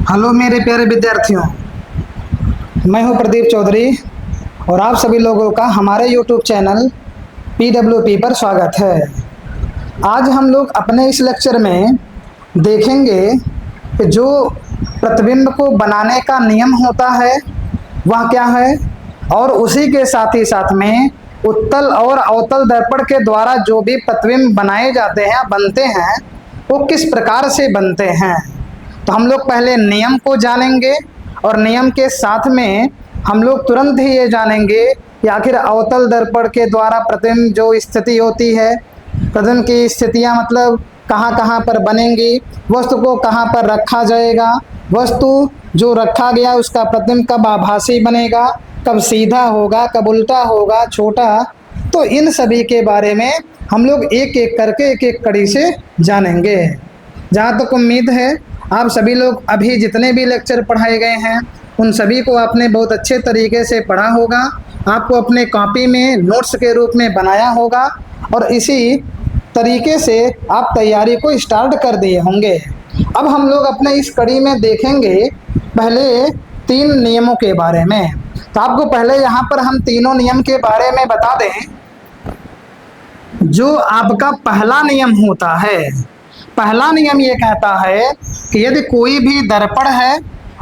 Hello मेरे प्यारे विद्यार्थियों, मैं हूं प्रदीप चौधरी और आप सभी लोगों का हमारे YouTube चैनल PWP पर स्वागत है। आज हम लोग अपने इस लेक्चर में देखेंगे कि जो प्रतिबिंब को बनाने का नियम होता है वह क्या है, और उसी के साथ ही साथ में उत्तल और अवतल दर्पण के द्वारा जो भी प्रतिबिंब बनाए जाते हैं, बनते हैं, वो किस प्रकार से बनते हैं। तो हम लोग पहले नियम को जानेंगे और नियम के साथ में हम लोग तुरंत ही ये जानेंगे कि आखिर अवतल दर्पण के द्वारा प्रतिबिंब जो स्थिति होती है, प्रतिबिंब की स्थितियां मतलब कहाँ कहाँ पर बनेंगी, वस्तु को कहाँ पर रखा जाएगा, वस्तु जो रखा गया उसका प्रतिबिंब कब आभासी बनेगा, कब सीधा होगा, कब उल्टा होगा, छोटा। तो इन सभी के बारे में हम लोग एक एक करके एक एक कड़ी से जानेंगे। जहाँ तक उम्मीद है आप सभी लोग अभी जितने भी लेक्चर पढ़ाए गए हैं उन सभी को आपने बहुत अच्छे तरीके से पढ़ा होगा, आपको अपने कॉपी में नोट्स के रूप में बनाया होगा और इसी तरीके से आप तैयारी को स्टार्ट कर दिए होंगे। अब हम लोग अपने इस कड़ी में देखेंगे पहले 3 नियमों के बारे में। तो आपको पहले यहाँ पर हम तीनों नियम के बारे में बता दें। जो आपका पहला नियम होता है, पहला नियम ये कहता है कि यदि कोई भी दर्पण है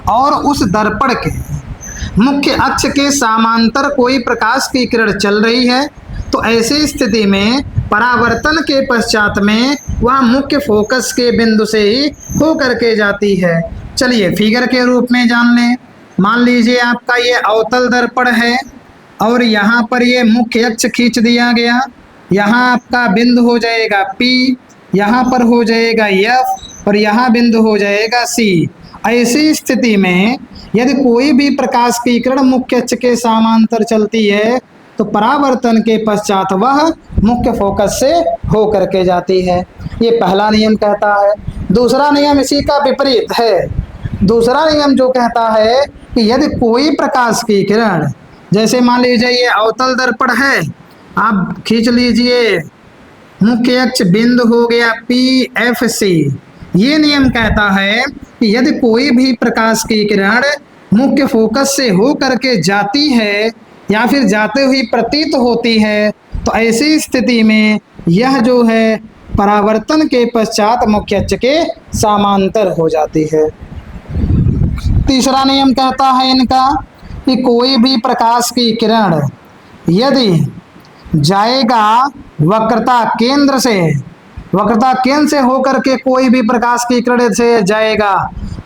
और उस दर्पण के मुख्य अक्ष के समांतर कोई प्रकाश की किरण चल रही है, तो ऐसी स्थिति में परावर्तन के पश्चात में वह मुख्य फोकस के बिंदु से ही हो करके जाती है। चलिए फिगर के रूप में जान लें। मान लीजिए आपका ये अवतल दर्पण है और यहाँ पर ये मुख्य अक्ष खींच दिया गया, यहाँ आपका बिंदु हो जाएगा P, यहाँ पर हो जाएगा F और यहाँ बिंदु हो जाएगा C। ऐसी स्थिति में यदि कोई भी प्रकाश की किरण मुख्य अक्ष के समांतर चलती है तो परावर्तन के पश्चात वह मुख्य फोकस से हो करके जाती है। ये पहला नियम कहता है। दूसरा नियम इसी का विपरीत है। दूसरा नियम जो कहता है कि यदि कोई प्रकाश की किरण, जैसे मान लीजिए ये अवतल दर्पण है, आप खींच लीजिए, मुख्य अक्ष बिंदु हो गया PFC। ये नियम कहता है कि यदि कोई भी प्रकाश की किरण मुख्य फोकस से हो करके जाती है या फिर जाते हुए प्रतीत होती है तो ऐसी स्थिति में यह जो है परावर्तन के पश्चात मुख्य अक्ष के समांतर हो जाती है। तीसरा नियम कहता है इनका कि कोई भी प्रकाश की किरण यदि जाएगा वक्रता केंद्र से, वक्रता केंद्र से होकर के कोई भी प्रकाश की किरण से जाएगा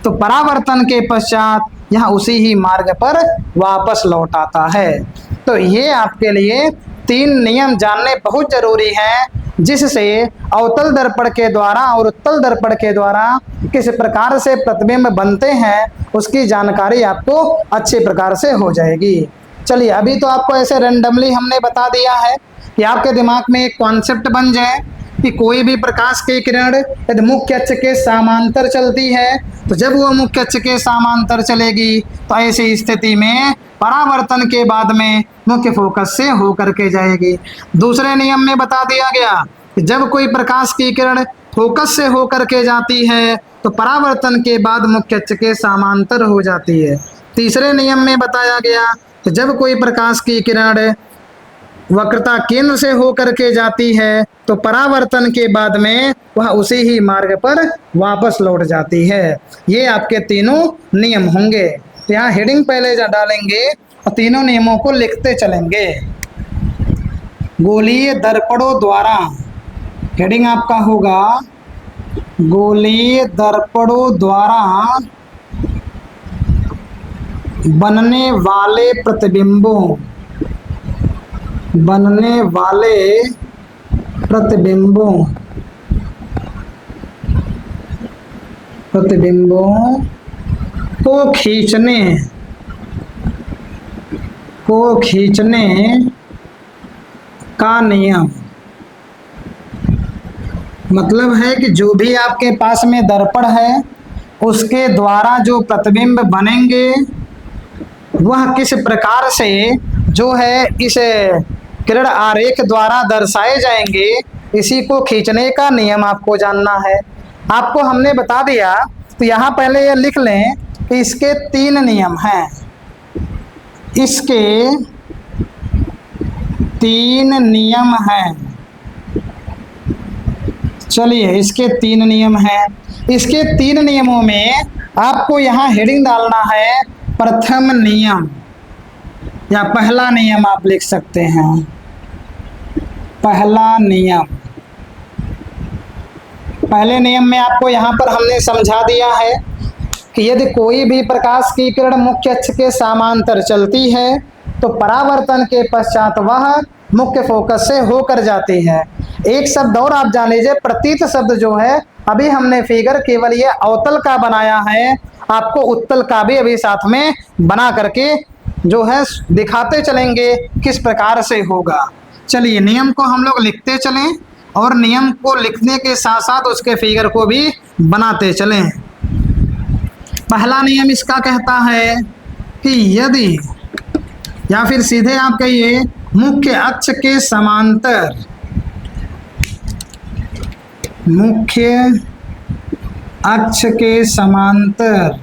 तो परावर्तन के पश्चात यह उसी ही मार्ग पर वापस लौट आता है। तो ये आपके लिए 3 नियम जानने बहुत जरूरी हैं, जिससे अवतल दर्पण के द्वारा और उत्तल दर्पण के द्वारा किस प्रकार से प्रतिबिंब बनते हैं उसकी जानकारी आपको अच्छे प्रकार से हो जाएगी। चलिए अभी तो आपको ऐसे रेंडमली हमने बता दिया है कि आपके दिमाग में एक कॉन्सेप्ट बन जाए कि कोई भी प्रकाश की किरण यदि मुख्य अक्ष के समांतर चलती है तो जब वह मुख्य अक्ष के समांतर चलेगी तो ऐसी स्थिति में परावर्तन के बाद में मुख्य फोकस से हो करके जाएगी। दूसरे नियम में बता दिया गया कि जब कोई प्रकाश की किरण फोकस से हो करके जाती है तो परावर्तन के बाद मुख्य अक्ष के समांतर हो जाती है। तीसरे नियम में बताया गया कि जब कोई प्रकाश की किरण वक्रता केंद्र से हो करके जाती है तो परावर्तन के बाद में वह उसी ही मार्ग पर वापस लौट जाती है। ये आपके तीनों नियम होंगे। यहाँ हेडिंग पहले डालेंगे और तीनों नियमों को लिखते चलेंगे। गोलीय दर्पणों द्वारा, हेडिंग आपका होगा गोलीय दर्पणों द्वारा बनने वाले प्रतिबिंबों, बनने वाले प्रतिबिंबों को खींचने का नियम। मतलब है कि जो भी आपके पास में दर्पण है उसके द्वारा जो प्रतिबिंब बनेंगे वह किस प्रकार से जो है इस किरण आरेख द्वारा दर्शाए जाएंगे, इसी को खींचने का नियम आपको जानना है। आपको हमने बता दिया तो यहाँ पहले ये लिख लें इसके 3 नियम हैं, इसके 3 नियम हैं। चलिए, इसके 3 नियम हैं। इसके 3 नियमों में आपको यहाँ हेडिंग डालना है प्रथम नियम, या पहला नियम आप लिख सकते हैं, पहला नियम। पहले नियम में आपको यहाँ पर हमने समझा दिया है कि यदि कोई भी प्रकाश की किरण मुख्य अक्ष के समांतर चलती है तो परावर्तन के पश्चात वह मुख्य फोकस से होकर जाती है। एक शब्द और आप जान लीजिए, प्रतीत शब्द जो है, अभी हमने फिगर केवल ये अवतल का बनाया है, आपको उत्तल का भी अभी साथ में बना करके जो है दिखाते चलेंगे किस प्रकार से होगा। चलिए, नियम को हम लोग लिखते चलें और नियम को लिखने के साथ साथ उसके फिगर को भी बनाते चलें। पहला नियम इसका कहता है कि यदि, या फिर सीधे आप कहिए, मुख्य अक्ष के समांतर, मुख्य अक्ष के समांतर,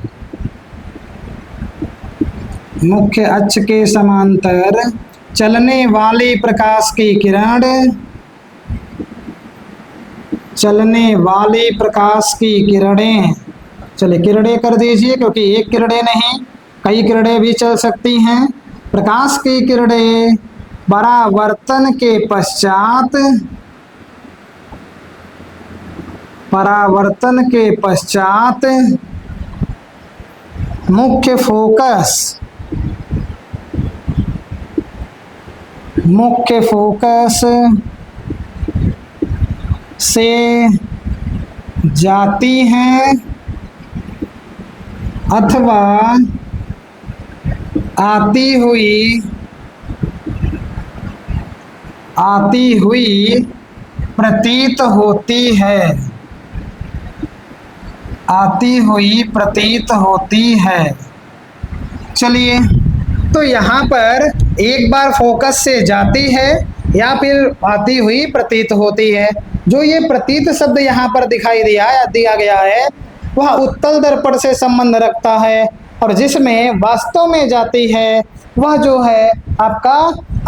मुख्य अक्ष के समांतर चलने वाली प्रकाश की किरण, चलने वाली प्रकाश की किरणें, चलिए किरणें कर दीजिए, क्योंकि एक किरणें नहीं कई किरणें भी चल सकती हैं। प्रकाश की किरणें परावर्तन के पश्चात, परावर्तन के पश्चात मुख्य फोकस, मुख्य फोकस से जाती हैं अथवा आती हुई प्रतीत होती है, आती हुई प्रतीत होती है। चलिए, तो यहाँ पर एक बार फोकस से जाती है या फिर आती हुई प्रतीत होती है। जो ये प्रतीत शब्द यहाँ पर दिखाई दिया गया है वह उत्तल दर्पण से संबंध रखता है, और जिसमें वास्तव में जाती है वह जो है आपका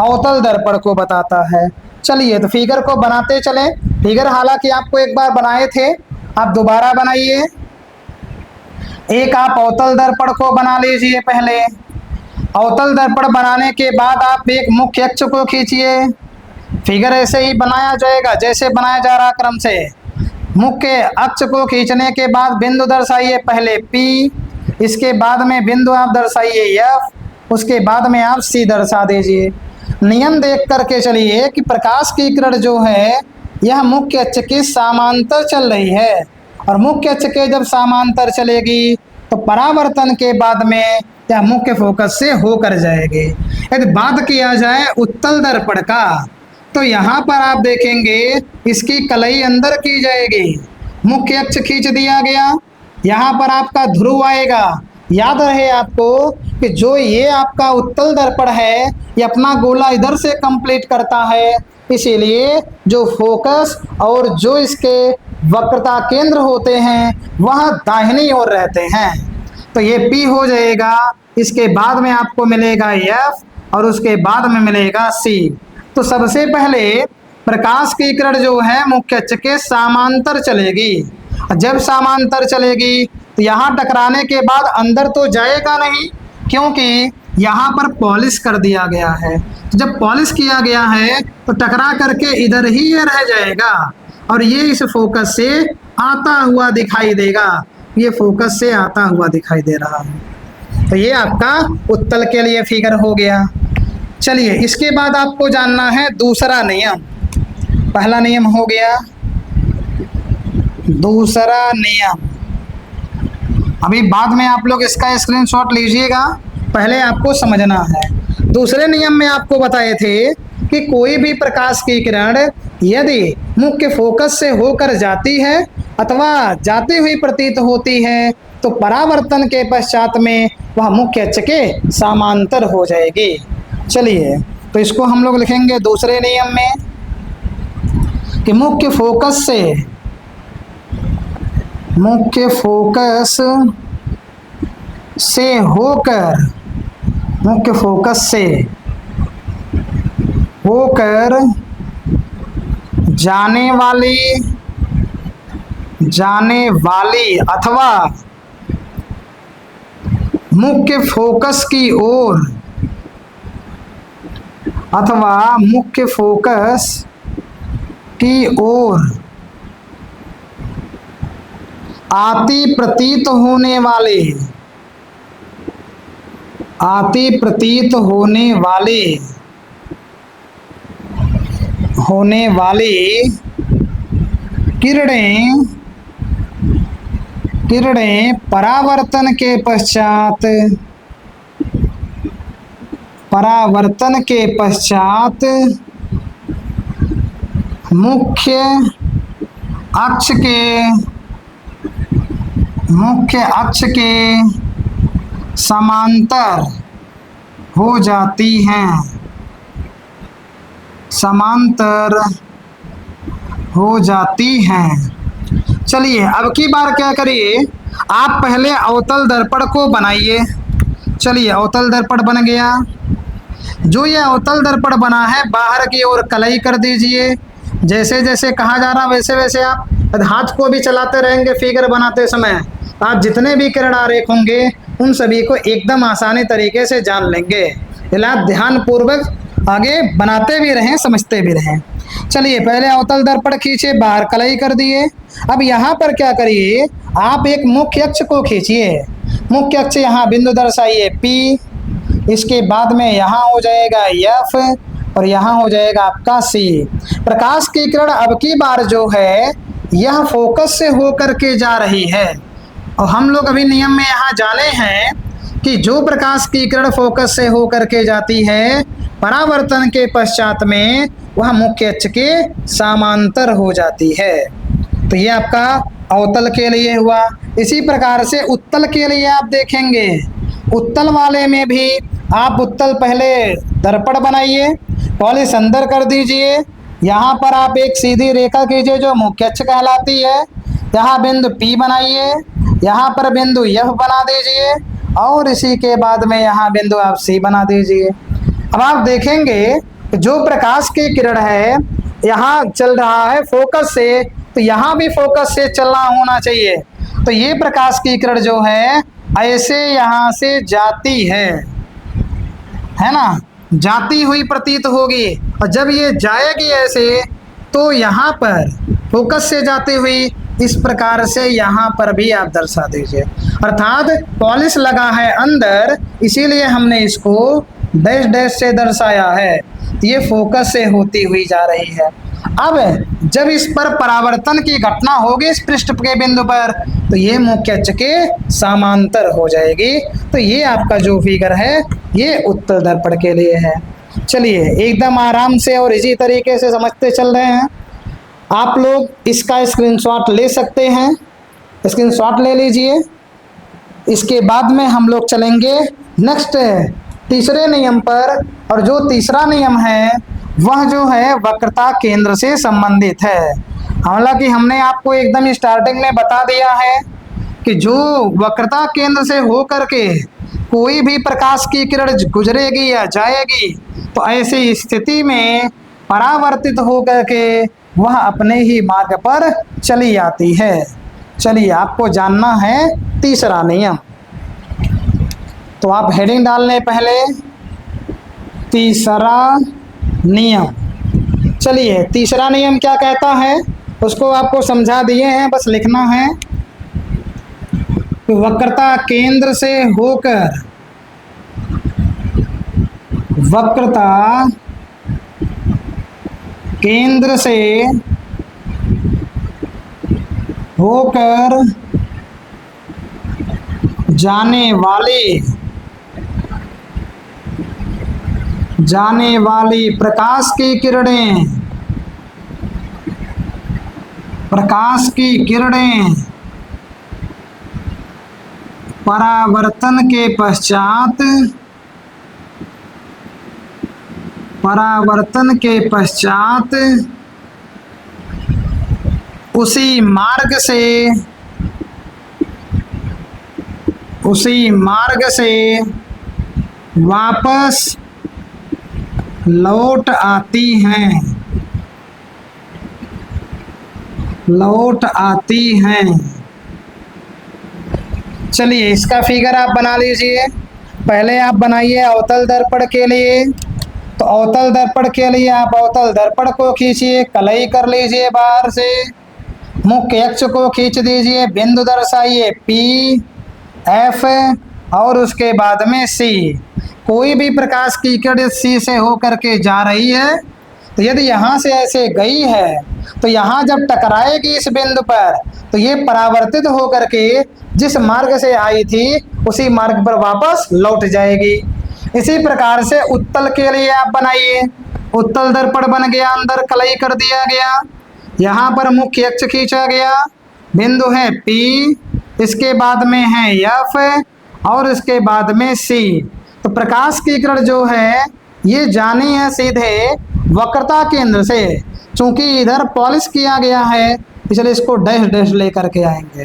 अवतल दर्पण को बताता है। चलिए, तो फिगर को बनाते चलें। फिगर हालांकि आपको एक बार बनाए थे, आप दोबारा बनाइए। एक आप अवतल दर्पण को बना लीजिए पहले। अवतल दर्पण बनाने के बाद आप एक मुख्य अक्ष को खींचिए। फिगर ऐसे ही बनाया जाएगा जैसे बनाया जा रहा क्रम से। मुख्य अक्ष को खींचने के बाद बिंदु दर्शाइए, पहले P, इसके बाद में बिंदु आप दर्शाइए F, उसके बाद में आप C दर्शा दीजिए। नियम देख करके चलिए कि प्रकाश की किरण जो है यह मुख्य अक्ष के समांतर चल रही है, और मुख्य अक्ष के जब समांतर चलेगी तो परावर्तन के बाद में यह मुख्य फोकस से होकर जाएगी। यदि बात किया जाए उत्तल दर्पण का, तो यहाँ पर आप देखेंगे इसकी कलई अंदर की जाएगी, मुख्य अक्ष खींच दिया गया, यहाँ पर आपका ध्रुव आएगा। याद रहे आपको कि जो ये आपका उत्तल दर्पण है ये अपना गोला इधर से कंप्लीट करता है, इसीलिए जो फोकस और जो इसके वक्रता केंद्र होते हैं वह दाहिनी ओर रहते हैं। तो ये P हो जाएगा, इसके बाद में आपको मिलेगा F और उसके बाद में मिलेगा C। तो सबसे पहले प्रकाश की किरण जो है मुख्य अक्ष के समांतर चलेगी। जब समांतर चलेगी तो यहाँ टकराने के बाद अंदर तो जाएगा नहीं, क्योंकि यहाँ पर पॉलिश कर दिया गया है। तो जब पॉलिश किया गया है तो टकरा करके इधर ही ये रह जाएगा, और ये इस फोकस से आता हुआ दिखाई देगा। ये फोकस से आता हुआ दिखाई दे रहा है। तो ये आपका उत्तल के लिए फिगर हो गया। चलिए, इसके बाद आपको जानना है दूसरा नियम। पहला नियम हो गया, दूसरा नियम अभी बाद में आप लोग इसका स्क्रीनशॉट लीजिएगा, पहले आपको समझना है। दूसरे नियम में आपको बताए थे कि कोई भी प्रकाश की किरण यदि मुख्य फोकस से होकर जाती है अथवा जाती हुई प्रतीत होती है तो परावर्तन के पश्चात में वह मुख्य अक्ष के समांतर हो जाएगी। चलिए, तो इसको हम लोग लिखेंगे दूसरे नियम में कि मुख्य फोकस से, मुख्य फोकस से होकर, मुख्य फोकस से होकर जाने वाली अथवा मुख्य फोकस की ओर अथवा मुख्य फोकस की ओर आती प्रतीत होने वाली किरणें परावर्तन के पश्चात मुख्य अक्ष के समांतर हो जाती हैं। चलिए अब की बार क्या करिए, आप पहले अवतल दर्पण को बनाइए। चलिए अवतल दर्पण बन गया। जो ये अवतल दर्पण बना है बाहर की ओर कलई कर दीजिए। जैसे जैसे कहा जा रहा वैसे वैसे आप हाथ को भी चलाते रहेंगे। फिगर बनाते समय आप जितने भी किरण आरेख होंगे उन सभी को एकदम आसानी तरीके से जान लेंगे। इसलिए ध्यान पूर्वक आगे बनाते भी रहें, समझते भी रहें। चलिए पहले अवतल दर्पण खींचे, बाहर कलई कर दिए। अब यहाँ पर क्या करिए, आप एक मुख्य अक्ष को खींचिए। मुख्य अक्ष यहाँ बिंदु दर्शाइए P, इसके बाद में यहाँ हो जाएगा F और यहाँ हो जाएगा आपका C। प्रकाश की किरण अब की बार जो है यह फोकस से होकर के जा रही है। और हम लोग अभी नियम में यहाँ जाने हैं कि जो प्रकाश की किरण फोकस से होकर के जाती है परावर्तन के पश्चात में वह मुख्य अक्ष के समांतर हो जाती है। तो ये आपका अवतल के लिए हुआ। इसी प्रकार से उत्तल के लिए आप देखेंगे, उत्तल वाले में भी आप उत्तल पहले दर्पण बनाइए, पॉलिश अंदर कर दीजिए। यहाँ पर आप एक सीधी रेखा कीजिए जो मुख्य अक्ष कहलाती है। यहाँ बिंदु P बनाइए, यहाँ पर बिंदु F बना दीजिए और इसी के बाद में यहाँ बिंदु आप C बना दीजिए। अब आप देखेंगे जो प्रकाश की किरण है यहाँ चल रहा है फोकस से, तो यहाँ भी फोकस से चलना होना चाहिए। तो ये प्रकाश की किरण जो है ऐसे यहाँ से जाती है ना, जाती हुई प्रतीत होगी। और जब ये जाएगी ऐसे तो यहाँ पर फोकस से जाती हुई इस प्रकार से यहाँ पर भी आप दर्शा दीजिए। अर्थात पॉलिश लगा है अंदर, इसीलिए हमने इसको डैश डैश से दर्शाया है। ये फोकस से होती हुई जा रही है। अब जब इस पर परावर्तन की घटना होगी इस पृष्ठ के बिंदु पर, तो ये मुख्य अक्ष के समांतर हो जाएगी। तो ये आपका जो फिगर है ये उत्तल दर्पण के लिए है। चलिए एकदम आराम से और इसी तरीके से समझते चल रहे हैं। आप लोग इसका स्क्रीनशॉट ले सकते हैं, स्क्रीनशॉट ले लीजिए। इसके बाद में हम लोग चलेंगे नेक्स्ट तीसरे नियम पर। और जो तीसरा नियम है वह जो है वक्रता केंद्र से संबंधित है। हालांकि हमने आपको एकदम स्टार्टिंग में बता दिया है कि जो वक्रता केंद्र से होकर के कोई भी प्रकाश की किरण गुजरेगी या जाएगी तो ऐसी स्थिति में परावर्तित होकर के वह अपने ही मार्ग पर चली आती है। चलिए आपको जानना है तीसरा नियम। तो आप हेडिंग डाल लें पहले, तीसरा नियम। चलिए तीसरा नियम क्या कहता है उसको आपको समझा दिए हैं, बस लिखना है। वक्रता केंद्र से होकर, वक्रता केंद्र से होकर जाने वाली प्रकाश की किरणें परावर्तन के पश्चात उसी मार्ग से वापस लौट आती हैं, लौट आती हैं। चलिए इसका फिगर आप बना लीजिए। पहले आप बनाइए अवतल दर्पण के लिए। तो अवतल दर्पण के लिए आप अवतल दर्पण को खींचिए, कलई कर लीजिए बाहर से, मुख्य अक्ष को खींच दीजिए, बिंदु दर्शाइए पी एफ और उसके बाद में सी। कोई भी प्रकाश की किरण सी से होकर के जा रही है, तो यदि यहाँ से ऐसे गई है तो यहाँ जब टकराएगी इस बिंदु पर, तो ये परावर्तित होकर के जिस मार्ग से आई थी उसी मार्ग पर वापस लौट जाएगी। इसी प्रकार से उत्तल के लिए आप बनाइए। उत्तल दर्पण बन गया, अंदर कलई कर दिया गया, यहाँ पर मुख्य अक्ष खींचा गया, बिंदु है P, इसके बाद में है F और इसके बाद में C। तो प्रकाश की किरण जो है ये जानी है सीधे वक्रता केंद्र से। चूंकि इधर पॉलिश किया गया है इसलिए इसको डैश डैश लेकर के आएंगे।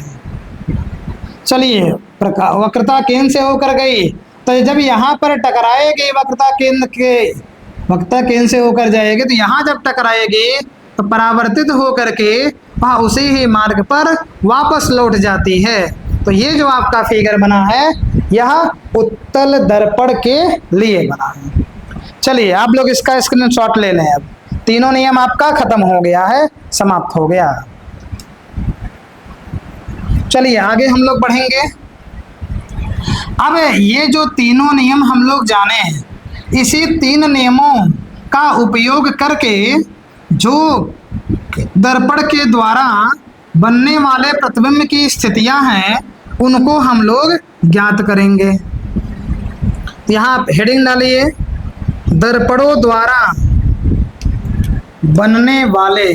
चलिए वक्रता केंद्र से होकर गई, तो जब यहाँ पर टकराएगी वक्रता केंद्र से होकर जाएगी, तो यहाँ जब टकराएगी तो परावर्तित होकर के वहाँ उसी ही मार्ग पर वापस लौट जाती है। तो ये जो आपका फिगर बना है यह उत्तल दर्पण के लिए बना है। चलिए आप लोग इसका स्क्रीनशॉट ले लें। अब तीनों नियम आपका खत्म हो गया है, समाप्त हो गया। चलिए आगे हम लोग बढ़ेंगे। अब ये जो तीनों नियम हम लोग जाने हैं, इसी तीन नियमों का उपयोग करके जो दर्पण के द्वारा बनने वाले प्रतिबिंब की स्थितियां हैं उनको हम लोग ज्ञात करेंगे। यहाँ हेडिंग डालिए, दर्पणों द्वारा बनने वाले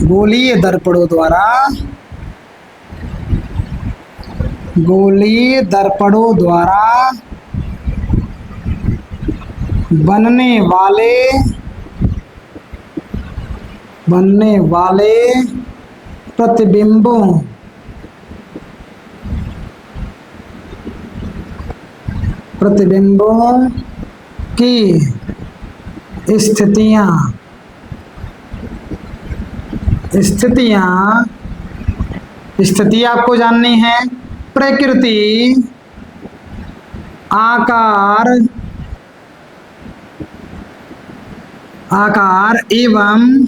गोलीय दर्पणों द्वारा बनने वाले प्रतिबिंबों की स्थिति आपको जाननी है। प्रकृति, आकार एवं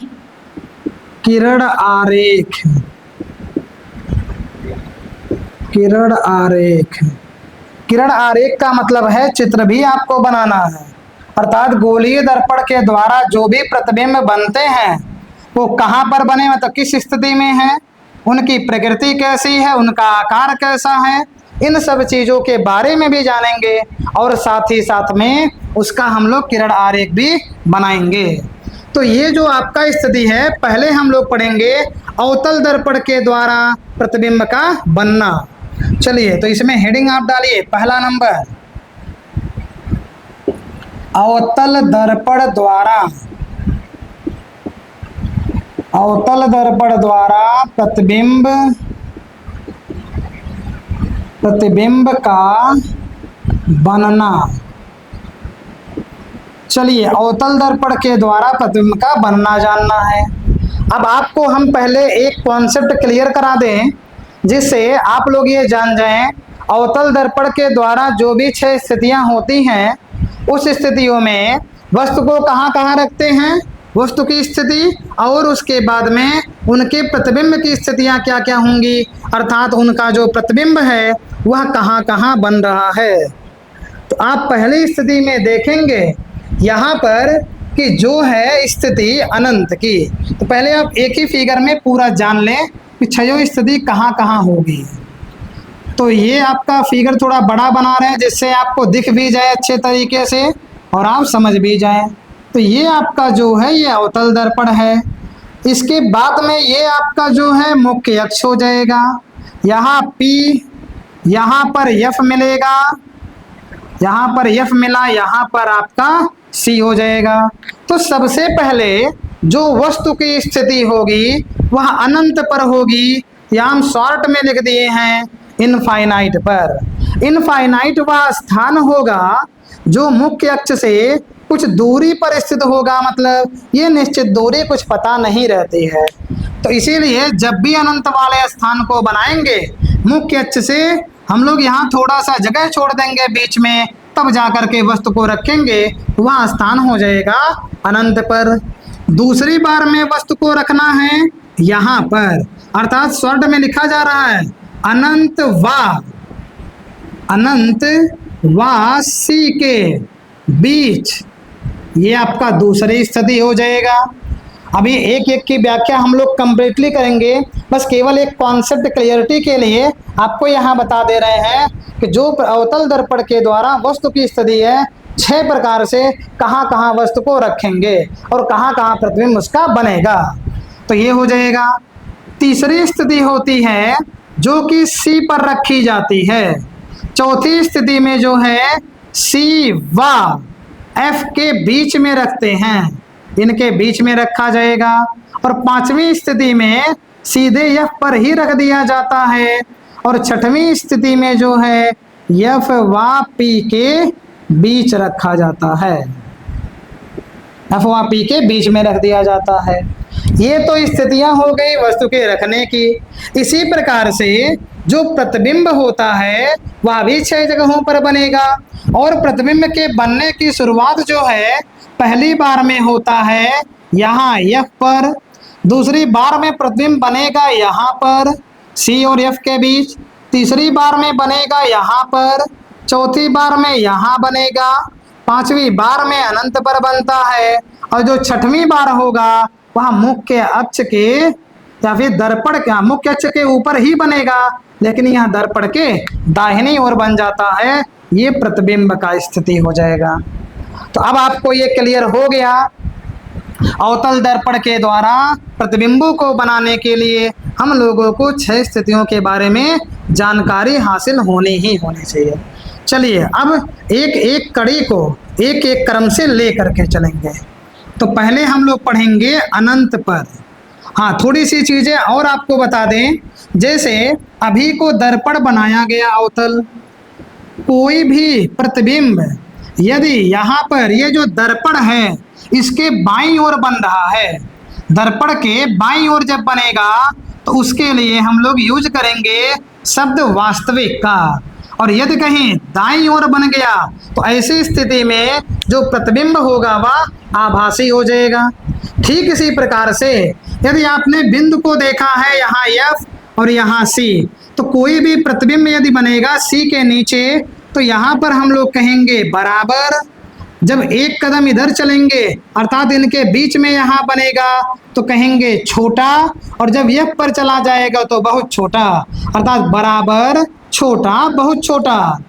किरण आरेख। किरण आरेख का मतलब है चित्र भी आपको बनाना है। अर्थात गोलीय दर्पण के द्वारा जो भी प्रतिबिंब बनते हैं वो कहाँ पर बने, मतलब किस स्थिति में है, उनकी प्रकृति कैसी है, उनका आकार कैसा है, इन सब चीजों के बारे में भी जानेंगे और साथ ही साथ में उसका हम लोग किरण आरेख भी बनाएंगे। तो ये जो आपका स्थिति है, पहले हम लोग पढ़ेंगे अवतल दर्पण के द्वारा प्रतिबिंब का बनना। चलिए तो इसमें हेडिंग आप डालिए, पहला नंबर अवतल दर्पण द्वारा प्रतिबिंब का बनना। चलिए अवतल दर्पण के द्वारा प्रतिबिंब का बनना जानना है। अब आपको हम पहले एक कॉन्सेप्ट क्लियर करा दें जिससे आप लोग ये जान जाएं, अवतल दर्पण के द्वारा जो भी 6 स्थितियां होती हैं उस स्थितियों में वस्तु को कहाँ कहाँ रखते हैं, वस्तु की स्थिति और उसके बाद में उनके प्रतिबिंब की स्थितियां क्या क्या होंगी, अर्थात उनका जो प्रतिबिंब है वह कहाँ कहाँ बन रहा है। तो आप पहली स्थिति में देखेंगे यहाँ पर कि जो है स्थिति अनंत की। तो पहले आप एक ही फिगर में पूरा जान लें कि 6 स्थिति कहाँ कहाँ होगी। तो ये आपका फिगर थोड़ा बड़ा बना रहे हैं जिससे आपको दिख भी जाए अच्छे तरीके से और आप समझ भी जाएं। तो ये आपका जो है ये अवतल दर्पण है। इसके बाद में ये आपका जो है मुख्य अक्ष हो जाएगा। यहाँ P, यहाँ पर F मिलेगा, यहाँ पर F मिला, यहाँ पर आपका C हो जाएगा। तो सबसे पहले जो वस्तु की स्थिति होगी वह अनंत पर होगी, या हम शॉर्ट में लिख दिए हैं इनफाइनाइट पर। इनफाइनाइट वह स्थान होगा जो मुख्य अक्ष से कुछ दूरी पर स्थित होगा, मतलब ये निश्चित दूरी कुछ पता नहीं रहती है। तो इसीलिए जब भी अनंत वाले स्थान को बनाएंगे मुख्य अक्ष से हम लोग यहाँ थोड़ा सा जगह छोड़ देंगे बीच में, तब जाकर के वस्तु को रखेंगे, वह स्थान हो जाएगा अनंत पर। दूसरी बार में वस्तु को रखना है यहाँ पर, अर्थात शॉर्ट में लिखा जा रहा है अनंत व सी के बीच, ये आपका दूसरी स्थिति हो जाएगा। अभी एक एक की व्याख्या हम लोग कंप्लीटली करेंगे, बस केवल एक कॉन्सेप्ट क्लियरिटी के लिए आपको यहाँ बता दे रहे हैं कि जो अवतल दर्पण के द्वारा वस्तु की स्थिति है 6 प्रकार से कहाँ कहाँ वस्तु को रखेंगे और कहाँ कहाँ प्रतिबिंब उसका बनेगा। तो ये हो जाएगा। तीसरी स्थिति होती है जो कि सी पर रखी जाती है। चौथी स्थिति में जो है सी व एफ के बीच में रखते हैं, इनके बीच में रखा जाएगा। और पांचवी स्थिति में सीधे एफ पर ही रख दिया जाता है। और छठवीं स्थिति में जो है एफ व पी के बीच रखा जाता है, एफ व पी के बीच में रख दिया जाता है। ये तो स्थितियां हो गई वस्तु के रखने की। इसी प्रकार से जो प्रतिबिंब होता है वह भी 6 जगहों पर बनेगा। और प्रतिबिंब के बनने की शुरुआत जो है पहली बार में होता है यहाँ एफ पर, दूसरी बार में प्रतिबिंब बनेगा यहाँ पर सी और एफ के बीच, तीसरी बार में बनेगा यहाँ पर, चौथी बार में यहाँ बनेगा, पांचवी बार में अनंत पर बनता है, और जो छठवीं बार होगा वह मुख्य अक्ष के या फिर दर्पण का मुख्य अक्ष के ऊपर ही बनेगा, लेकिन यहाँ दर्पण के दाहिनी ओर बन जाता है। ये प्रतिबिंब का स्थिति हो जाएगा। तो अब आपको ये क्लियर हो गया अवतल दर्पण के द्वारा प्रतिबिंबों को बनाने के लिए हम लोगों को 6 स्थितियों के बारे में जानकारी हासिल होनी ही होनी चाहिए। चलिए अब एक एक कड़ी को एक एक क्रम से ले करके चलेंगे। तो पहले हम लोग पढ़ेंगे अनंत पर। हाँ, थोड़ी सी चीजें और आपको बता दें, जैसे अभी को दर्पण बनाया गया अवतल, कोई भी प्रतिबिंब यदि यहाँ पर ये जो दर्पण है इसके बाईं ओर बन रहा है, दर्पण के बाईं ओर जब बनेगा तो उसके लिए हम लोग यूज करेंगे शब्द वास्तविक का। और यदि कहीं दाईं ओर बन गया तो ऐसी स्थिति में जो प्रतिबिंब होगा वह आभासी हो जाएगा। ठीक इसी प्रकार से यदि आपने बिंदु को देखा है यहाँ एफ और यहाँ सी, तो कोई भी प्रतिबिंब यदि बनेगा सी के नीचे तो यहाँ पर हम लोग कहेंगे बराबर। जब एक कदम इधर चलेंगे अर्थात इनके बीच में यहाँ बनेगा तो कहेंगे छोटा, और जब एफ पर चला जाएगा तो बहुत छोटा, अर्थात बराबर छोटा बहुत छोटा।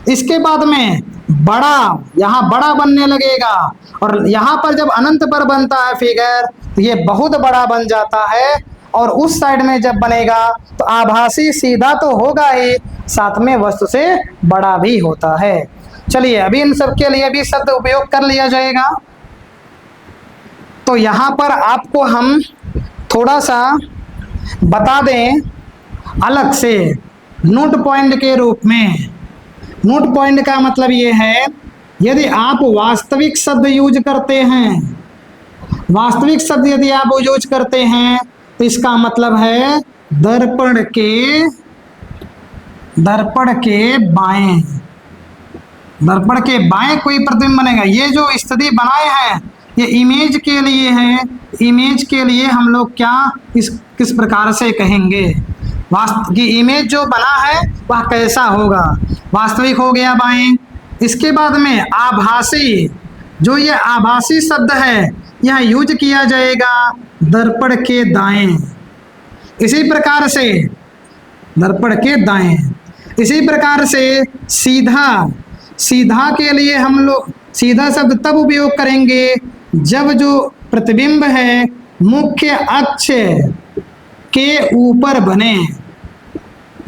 इसके बाद में बड़ा, यहाँ बड़ा बनने लगेगा, और यहाँ पर जब अनंत पर बनता है फिगर तो ये बहुत बड़ा बन जाता है। और उस साइड में जब बनेगा तो आभासी सीधा तो होगा ही, साथ में वस्तु से बड़ा भी होता है। चलिए अभी इन सब के लिए भी शब्द उपयोग कर लिया जाएगा। तो यहाँ पर आपको हम थोड़ा सा बता दें अलग से नोट पॉइंट के रूप में। नोट पॉइंट का मतलब ये है, यदि आप वास्तविक शब्द यूज करते हैं, वास्तविक शब्द यदि आप यूज करते हैं तो इसका मतलब है दर्पण के बाएं, दर्पण के बाएं कोई प्रतिबिंब बनेगा। ये जो स्थिति बनाए हैं ये इमेज के लिए है। इमेज के लिए हम लोग क्या किस प्रकार से कहेंगे, वास्तव की इमेज जो बना है वह कैसा होगा, वास्तविक हो गया बाएं। इसके बाद में आभासी, जो ये आभासी शब्द है यह यूज किया जाएगा दर्पण के दाएं। इसी प्रकार से दर्पण के दाएं, इसी प्रकार से सीधा, सीधा के लिए हम लोग सीधा शब्द तब उपयोग करेंगे जब जो प्रतिबिंब है मुख्य अक्ष के ऊपर बने,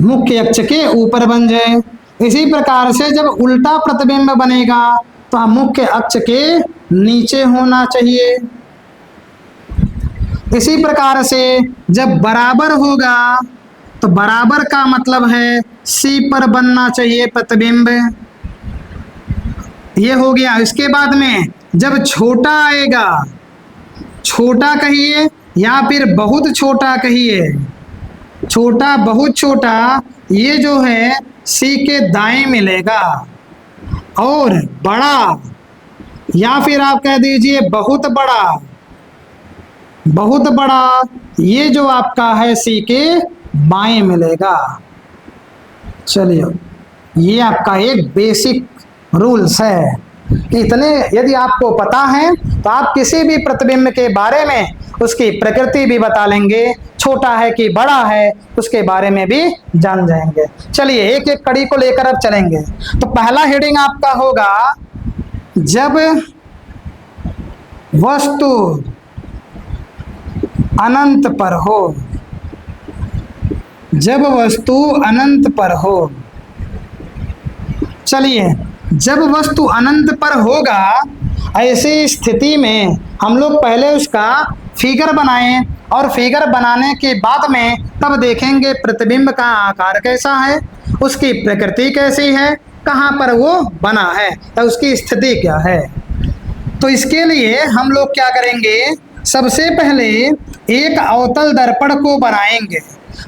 मुख्य अक्ष के ऊपर बन जाए। इसी प्रकार से जब उल्टा प्रतिबिंब बनेगा तो मुख्य अक्ष के नीचे होना चाहिए। इसी प्रकार से जब बराबर होगा तो बराबर का मतलब है सी पर बनना चाहिए प्रतिबिंब। ये हो गया। इसके बाद में जब छोटा आएगा, छोटा कहिए या फिर बहुत छोटा कहिए, छोटा बहुत छोटा, ये जो है सी के दाएं मिलेगा। और बड़ा या फिर आप कह दीजिए बहुत बड़ा, बहुत बड़ा, ये जो आपका है सी के बाएं मिलेगा। चलिए, ये आपका एक बेसिक रूल्स है। इतने यदि आपको पता है तो आप किसी भी प्रतिबिंब के बारे में उसकी प्रकृति भी बता लेंगे, छोटा है कि बड़ा है उसके बारे में भी जान जाएंगे। चलिए एक एक कड़ी को लेकर अब चलेंगे। तो पहला हेडिंग आपका होगा, जब वस्तु अनंत पर हो। जब वस्तु अनंत पर हो। चलिए, जब वस्तु अनंत पर होगा, ऐसी स्थिति में हम लोग पहले उसका फिगर बनाएं और फिगर बनाने के बाद में तब देखेंगे प्रतिबिंब का आकार कैसा है, उसकी प्रकृति कैसी है, कहाँ पर वो बना है या उसकी स्थिति क्या है। तो इसके लिए हम लोग क्या करेंगे, सबसे पहले एक अवतल दर्पण को बनाएंगे।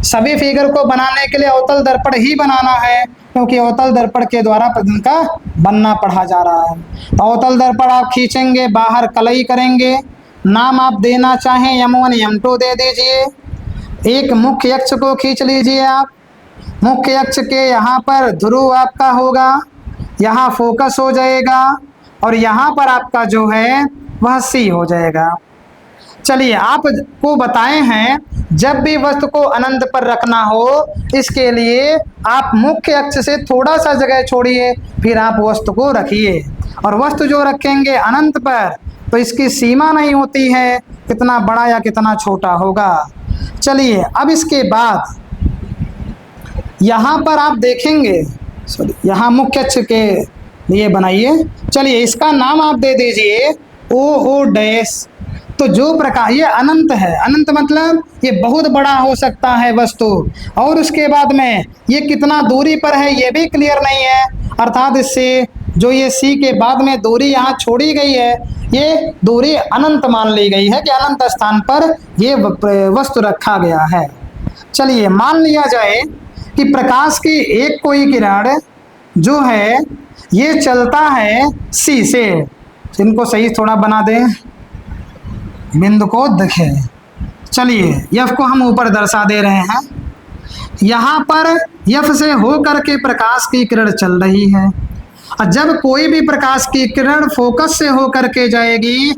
सभी फिगर को बनाने के लिए अवतल दर्पण ही बनाना है, क्योंकि अवतल दर्पण के द्वारा प्रतिबिंब का बनना पढ़ा जा रहा है। तो अवतल दर्पण आप खींचेंगे, बाहर कलई करेंगे, नाम आप देना चाहें M1 M2 दे दीजिए। एक मुख्य अक्ष को खींच लीजिए आप। मुख्य अक्ष के यहाँ पर ध्रुव आपका होगा, यहाँ फोकस हो जाएगा और यहाँ पर आपका जो है वह C हो जाएगा। चलिए, आपको बताए हैं जब भी वस्तु को अनंत पर रखना हो, इसके लिए आप मुख्य अक्ष से थोड़ा सा जगह छोड़िए, फिर आप वस्तु को रखिए। और वस्तु जो रखेंगे अनंत पर, तो इसकी सीमा नहीं होती है कितना बड़ा या कितना छोटा होगा। चलिए, अब इसके बाद यहाँ पर आप देखेंगे, यहाँ मुख्य अक्ष के लिए बनाइए। चलिए, इसका नाम आप दे दीजिए O डैश। तो जो प्रकार ये अनंत है, अनंत मतलब ये बहुत बड़ा हो सकता है वस्तु, और उसके बाद में ये कितना दूरी पर है ये भी क्लियर नहीं है। अर्थात इससे जो ये सी के बाद में दूरी यहाँ छोड़ी गई है, ये दूरी अनंत मान ली गई है कि अनंत स्थान पर ये वस्तु रखा गया है। चलिए, मान लिया जाए कि प्रकाश की एक कोई किरण जो है ये चलता है सी से। इनको सही थोड़ा बना दें, बिंदु को देखें। चलिए, यफ को हम ऊपर दर्शा दे रहे हैं। यहाँ पर यफ से होकर के प्रकाश की किरण चल रही है, और जब कोई भी प्रकाश की किरण फोकस से होकर के जाएगी,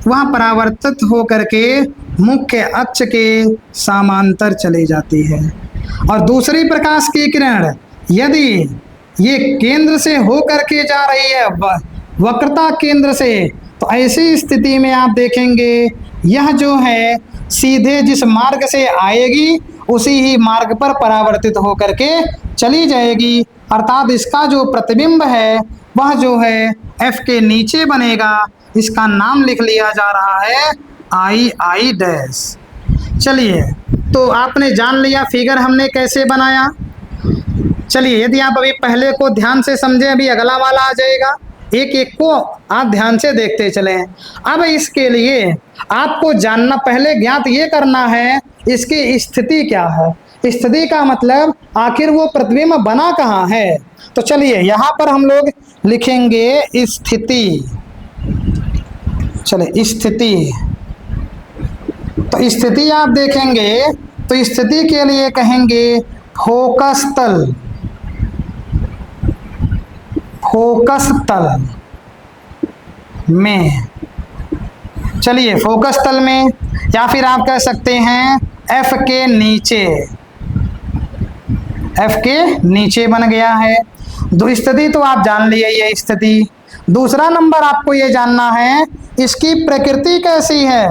वह परावर्तित होकर के मुख्य अक्ष के समांतर चली जाती है। और दूसरी प्रकाश की किरण यदि ये केंद्र से होकर के जा रही है, वक्रता केंद्र से, तो ऐसी स्थिति में आप देखेंगे यह जो है सीधे जिस मार्ग से आएगी उसी ही मार्ग पर परावर्तित होकर के चली जाएगी। अर्थात इसका जो प्रतिबिंब है वह जो है F के नीचे बनेगा। इसका नाम लिख लिया जा रहा है I डैश। चलिए, तो आपने जान लिया फिगर हमने कैसे बनाया। चलिए, यदि आप अभी पहले को ध्यान से समझें, अभी अगला वाला आ जाएगा, एक एक को आप ध्यान से देखते चलें। अब इसके लिए आपको जानना, पहले ज्ञात ये करना है इसकी स्थिति क्या है। स्थिति का मतलब आखिर वो प्रतिबिंब बना कहाँ है। तो चलिए, यहाँ पर हम लोग लिखेंगे स्थिति। चलिए, स्थिति। तो स्थिति आप देखेंगे तो स्थिति के लिए कहेंगे फोकस तल। फोकस तल में, चलिए फोकस तल में, या फिर आप कह सकते हैं F के नीचे। F के नीचे बन गया है। दो स्थिति तो आप जान लिए ये स्थिति। दूसरा नंबर आपको ये जानना है इसकी प्रकृति कैसी है।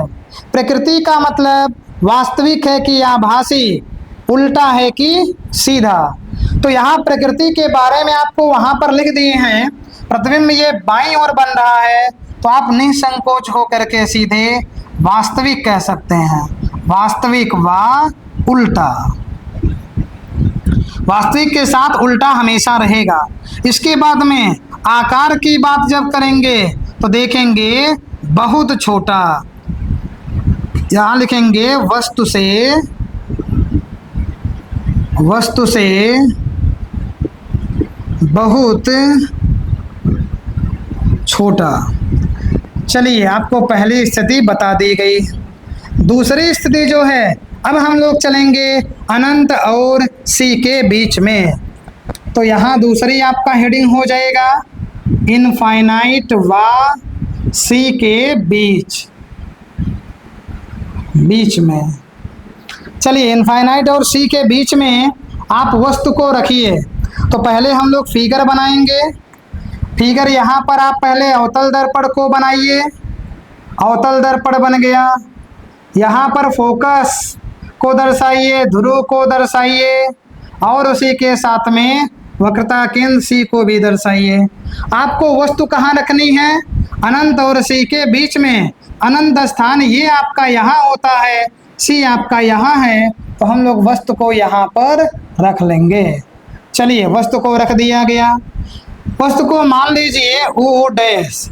प्रकृति का मतलब वास्तविक है कि आभासी, उल्टा है कि सीधा। तो यहाँ प्रकृति के बारे में आपको वहां पर लिख दिए हैं, प्रतिबिंब ये बाईं ओर बन रहा है, तो आप निसंकोच होकर के सीधे वास्तविक कह सकते हैं। वास्तविक व उल्टा। वास्तविक के साथ उल्टा हमेशा रहेगा। इसके बाद में आकार की बात जब करेंगे तो देखेंगे बहुत छोटा, यहां लिखेंगे वस्तु से बहुत छोटा। चलिए आपको पहली स्थिति बता दी गई। दूसरी स्थिति जो है, अब हम लोग चलेंगे अनंत और सी के बीच में। तो यहाँ दूसरी आपका हेडिंग हो जाएगा इनफाइनाइट व सी के बीच में। चलिए इनफाइनाइट और सी के बीच में आप वस्तु को रखिए। तो पहले हम लोग फिगर बनाएंगे। फिगर यहाँ पर आप पहले अवतल दर्पण को बनाइए। अवतल दर्पण बन गया। यहाँ पर फोकस को दर्शाइए, ध्रुव को दर्शाइए और उसी के साथ में वक्रता केंद्र सी को भी दर्शाइए। आपको वस्तु कहाँ रखनी है? अनंत और सी के बीच में। अनंत स्थान ये आपका यहाँ होता है, सी आपका यहाँ है, तो हम लोग वस्तु को यहाँ पर रख लेंगे। चलिए वस्तु को रख दिया गया। वस्तु को मान लीजिए ओ डैश।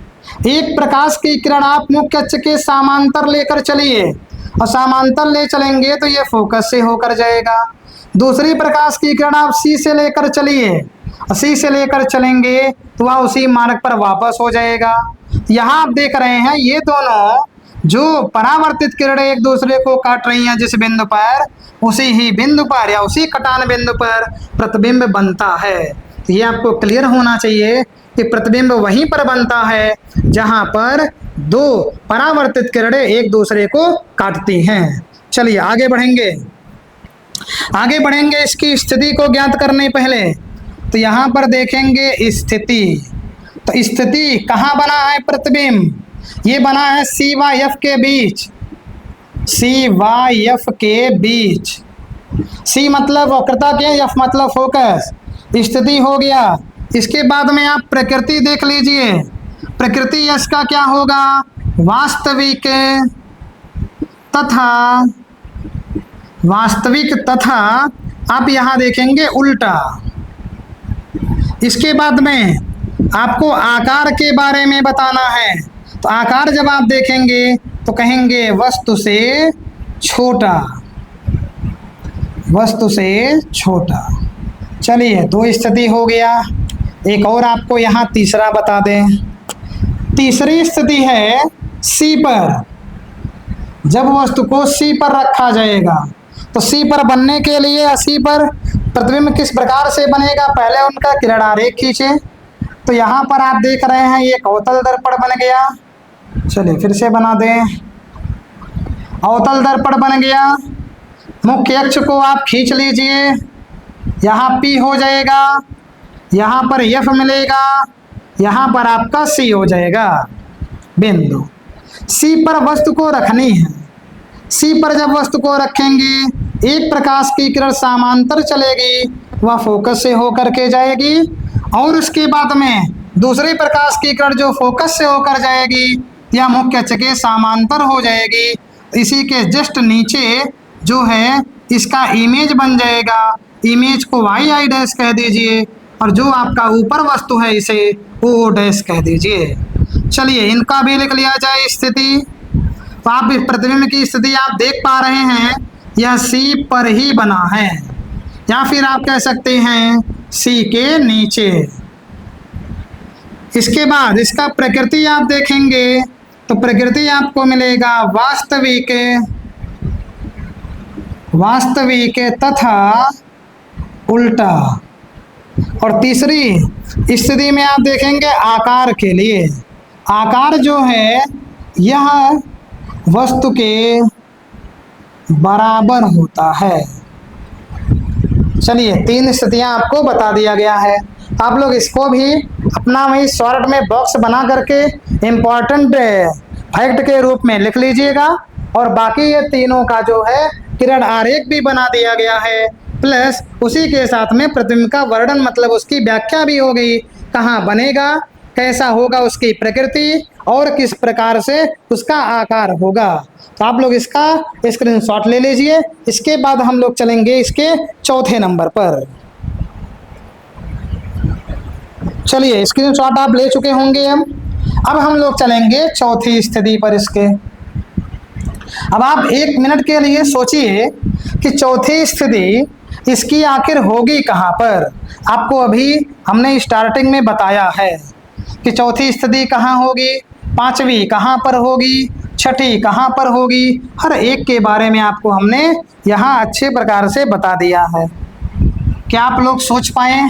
एक प्रकाश की किरण आप मुख्य अक्ष के समांतर लेकर चलिए और समांतर ले चलेंगे तो ये फोकस से होकर जाएगा। दूसरी प्रकाश की किरण आप सी से लेकर चलिए और सी से लेकर चलेंगे तो वह उसी मार्ग पर वापस हो जाएगा। यहाँ आप देख रहे हैं ये दोनों जो परावर्तित किरणें एक दूसरे को काट रही हैं जिस बिंदु पर, उसी ही बिंदु पर या उसी कटान बिंदु पर प्रतिबिंब बनता है। ये आपको क्लियर होना चाहिए कि प्रतिबिंब वहीं पर बनता है जहां पर दो परावर्तित किरणें एक दूसरे को काटती हैं। चलिए आगे बढ़ेंगे। इसकी स्थिति को ज्ञात करने पहले तो यहाँ पर देखेंगे स्थिति। तो स्थिति कहाँ बना है? प्रतिबिंब ये बना है सी व एफ के बीच। सी व एफ के बीच। सी मतलब वक्रता के, एफ मतलब फोकस। स्थिति हो गया। इसके बाद में आप प्रकृति देख लीजिए। प्रकृति इसका क्या होगा? वास्तविक तथा आप यहाँ देखेंगे उल्टा। इसके बाद में आपको आकार के बारे में बताना है। तो आकार जब आप देखेंगे तो कहेंगे वस्तु से छोटा। चलिए दो स्थिति हो गया। एक और आपको यहाँ तीसरा बता दें। तीसरी स्थिति है सी पर। जब वस्तु को सी पर रखा जाएगा तो सी पर बनने के लिए सी पर प्रतिबिंब किस प्रकार से बनेगा? पहले उनका किरण आरेख खींचे। तो यहाँ पर आप देख रहे हैं ये अवतल दर्पण बन गया। चलिए फिर से बना दें। अवतल दर्पण बन गया। मुख्य अक्ष को आप खींच लीजिए। यहाँ P हो जाएगा, यहाँ पर F मिलेगा, यहाँ पर आपका C हो जाएगा बिंदु। C पर वस्तु को रखनी है। C पर जब वस्तु को रखेंगे एक प्रकाश की किरण समांतर चलेगी, वह फोकस से होकर के जाएगी और उसके बाद में दूसरे प्रकाश की किरण जो फोकस से होकर जाएगी या मुख्य अक्ष के समांतर हो जाएगी। इसी के जस्ट नीचे जो है इसका इमेज बन जाएगा। इमेज को वाई आई डैश कह दीजिए और जो आपका ऊपर वस्तु है इसे ओ डैश कह दीजिए। चलिए इनका भी लिख लिया जाए स्थिति। तो आप इस प्रतिबिंब की स्थिति आप देख पा रहे हैं, यह सी पर ही बना है या फिर आप कह सकते हैं सी के नीचे। इसके बाद इसका प्रकृति आप देखेंगे तो प्रकृति आपको मिलेगा वास्तविक तथा उल्टा। और तीसरी स्थिति में आप देखेंगे आकार के लिए। आकार जो है यह वस्तु के बराबर होता है। चलिए तीन स्थितियां आपको बता दिया गया है। आप लोग इसको भी अपना वही शॉर्ट में बॉक्स बना करके इम्पॉर्टेंट फैक्ट के रूप में लिख लीजिएगा। और बाकी ये तीनों का जो है किरण आरेख भी बना दिया गया है, प्लस उसी के साथ में प्रतिबिंब का वर्णन मतलब उसकी व्याख्या भी हो गई। कहाँ बनेगा, कैसा होगा उसकी प्रकृति और किस प्रकार से उसका आकार होगा। तो आप लोग इसका स्क्रीनशॉट ले लीजिए। इसके बाद हम लोग चलेंगे इसके चौथे नंबर पर। चलिए स्क्रीनशॉट आप ले चुके होंगे। अब हम लोग चलेंगे चौथी स्थिति पर इसके। अब आप 1 मिनट के लिए सोचिए कि चौथी स्थिति इसकी आखिर होगी कहाँ पर। आपको अभी हमने स्टार्टिंग में बताया है कि चौथी स्थिति कहाँ होगी, पांचवी कहाँ पर होगी, छठी कहाँ पर होगी, हर एक के बारे में आपको हमने यहाँ अच्छे प्रकार से बता दिया है। क्या आप लोग सोच पाए?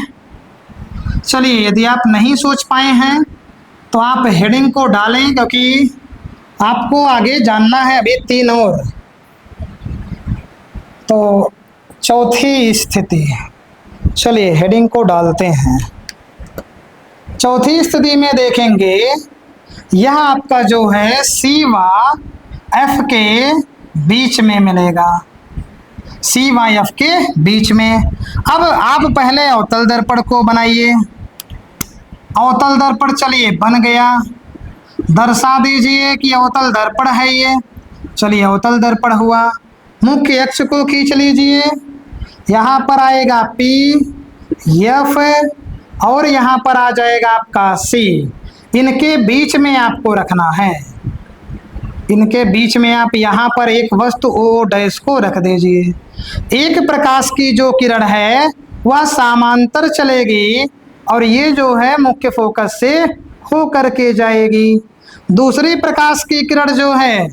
चलिए, यदि आप नहीं सोच पाए हैं तो आप हेडिंग को डालें, क्योंकि आपको आगे जानना है अभी 3 और। तो चौथी स्थिति, चलिए हेडिंग को डालते हैं। चौथी स्थिति में देखेंगे यह आपका जो है सी व एफ के बीच में मिलेगा, सी व एफ के बीच में। अब आप पहले अवतल दर्पण को बनाइए। अवतल दर्पण चलिए बन गया, दर्शा दीजिए कि अवतल दर्पण है ये। चलिए अवतल दर्पण हुआ। मुख्य अक्ष को खींच लीजिए, यहाँ पर आएगा पी एफ और यहाँ पर आ जाएगा आपका सी। इनके बीच में आपको रखना है, इनके बीच में आप यहाँ पर एक वस्तु ओ डैश को रख दीजिए। एक प्रकाश की जो किरण है वह समांतर चलेगी और ये जो है मुख्य फोकस से हो करके जाएगी। दूसरी प्रकाश की किरण जो है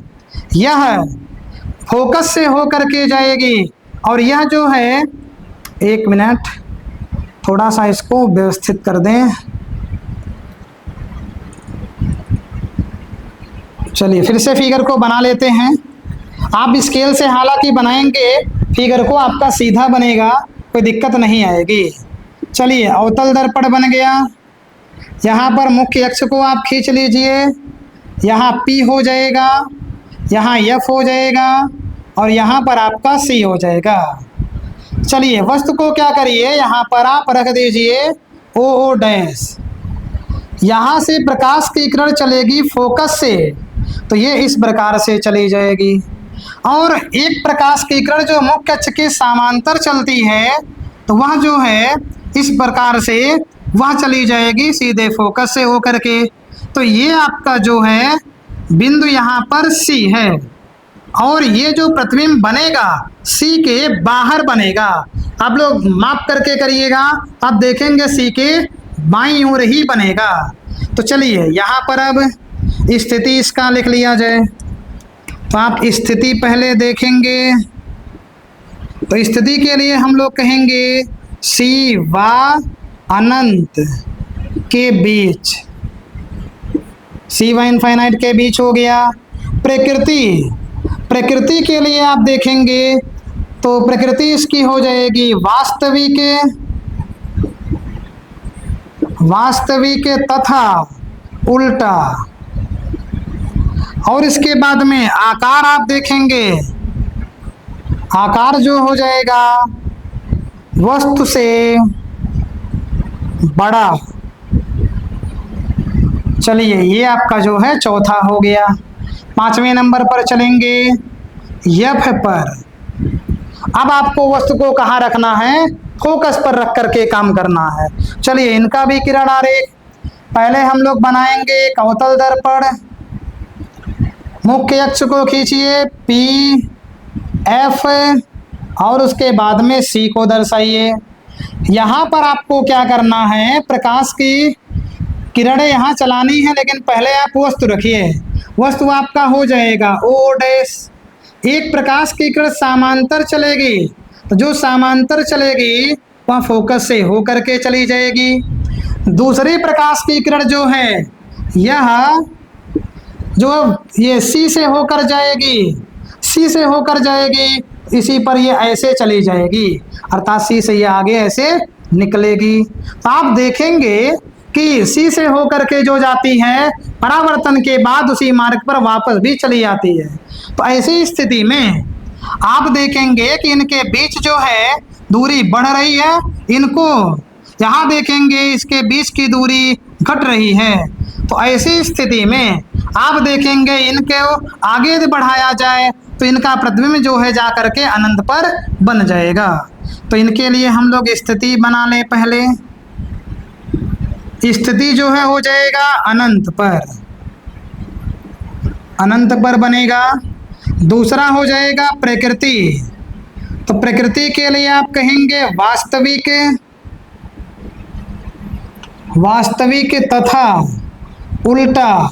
यह फोकस से हो करके जाएगी और यह जो है, 1 मिनट थोड़ा सा इसको व्यवस्थित कर दें। चलिए फिर से फिगर को बना लेते हैं। आप स्केल से हालांकि बनाएंगे, फिगर को आपका सीधा बनेगा, कोई दिक्कत नहीं आएगी। चलिए अवतल दर्पण बन गया। यहाँ पर मुख्य अक्ष को आप खींच लीजिए, यहाँ P हो जाएगा, यहाँ F हो जाएगा और यहाँ पर आपका C हो जाएगा। चलिए वस्तु को क्या करिए, यहाँ पर आप रख दीजिए ओ डैश। यहाँ से प्रकाश की किरण चलेगी फोकस से, तो ये इस प्रकार से चली जाएगी। और एक प्रकाश की किरण जो मुख्य अक्ष के समांतर चलती है तो वह जो है इस प्रकार से वह चली जाएगी सीधे फोकस से होकर के। तो ये आपका जो है बिंदु यहाँ पर C है और ये जो प्रतिबिंब बनेगा C के बाहर बनेगा। आप लोग माप करके करिएगा, आप देखेंगे C के बाईं ओर ही बनेगा। तो चलिए यहाँ पर अब स्थिति इसका लिख लिया जाए। तो आप स्थिति पहले देखेंगे, तो स्थिति के लिए हम लोग कहेंगे सी व अनंत के बीच, सी व इनफाइनाइट के बीच हो गया। प्रकृति, प्रकृति के लिए आप देखेंगे तो प्रकृति इसकी हो जाएगी वास्तविक, वास्तविक तथा उल्टा। और इसके बाद में आकार आप देखेंगे, आकार जो हो जाएगा वस्तु से बड़ा। चलिए ये आपका जो है चौथा हो गया। 5वें नंबर पर चलेंगे एफ पर। अब आपको वस्तु को कहाँ रखना है, फोकस पर रख करके काम करना है। चलिए इनका भी किरण आरेख पहले हम लोग बनाएंगे। एक अवतल दर्पण, मुख्य अक्ष को खींचिए पी एफ और उसके बाद में सी को दर्शाइए। यहाँ पर आपको क्या करना है, प्रकाश की किरणें यहाँ चलानी है, लेकिन पहले आप वस्तु रखिए। वस्तु आपका हो जाएगा ओ डैश। एक प्रकाश की किरण समांतर चलेगी, तो जो समांतर चलेगी वह फोकस से हो करके चली जाएगी। दूसरी प्रकाश की किरण जो है यह जो ये सी से होकर जाएगी, सी से होकर जाएगी, इसी पर ये ऐसे चली जाएगी, अर्थात सी से ये आगे ऐसे निकलेगी। तो आप देखेंगे कि सी से होकर के जो जाती है परावर्तन के बाद उसी मार्ग पर वापस भी चली जाती है। तो ऐसी स्थिति में आप देखेंगे कि इनके बीच जो है दूरी बढ़ रही है, इनको यहाँ देखेंगे इसके बीच की दूरी घट रही है। तो ऐसी स्थिति में आप देखेंगे इनको आगे यदि बढ़ाया जाए तो इनका प्रतिबिंब जो है जा करके अनंत पर बन जाएगा। तो इनके लिए हम लोग स्थिति बना लें। पहले स्थिति जो है हो जाएगा अनंत पर, अनंत पर बनेगा। दूसरा हो जाएगा प्रकृति, तो प्रकृति के लिए आप कहेंगे वास्तविक, वास्तविक तथा उल्टा।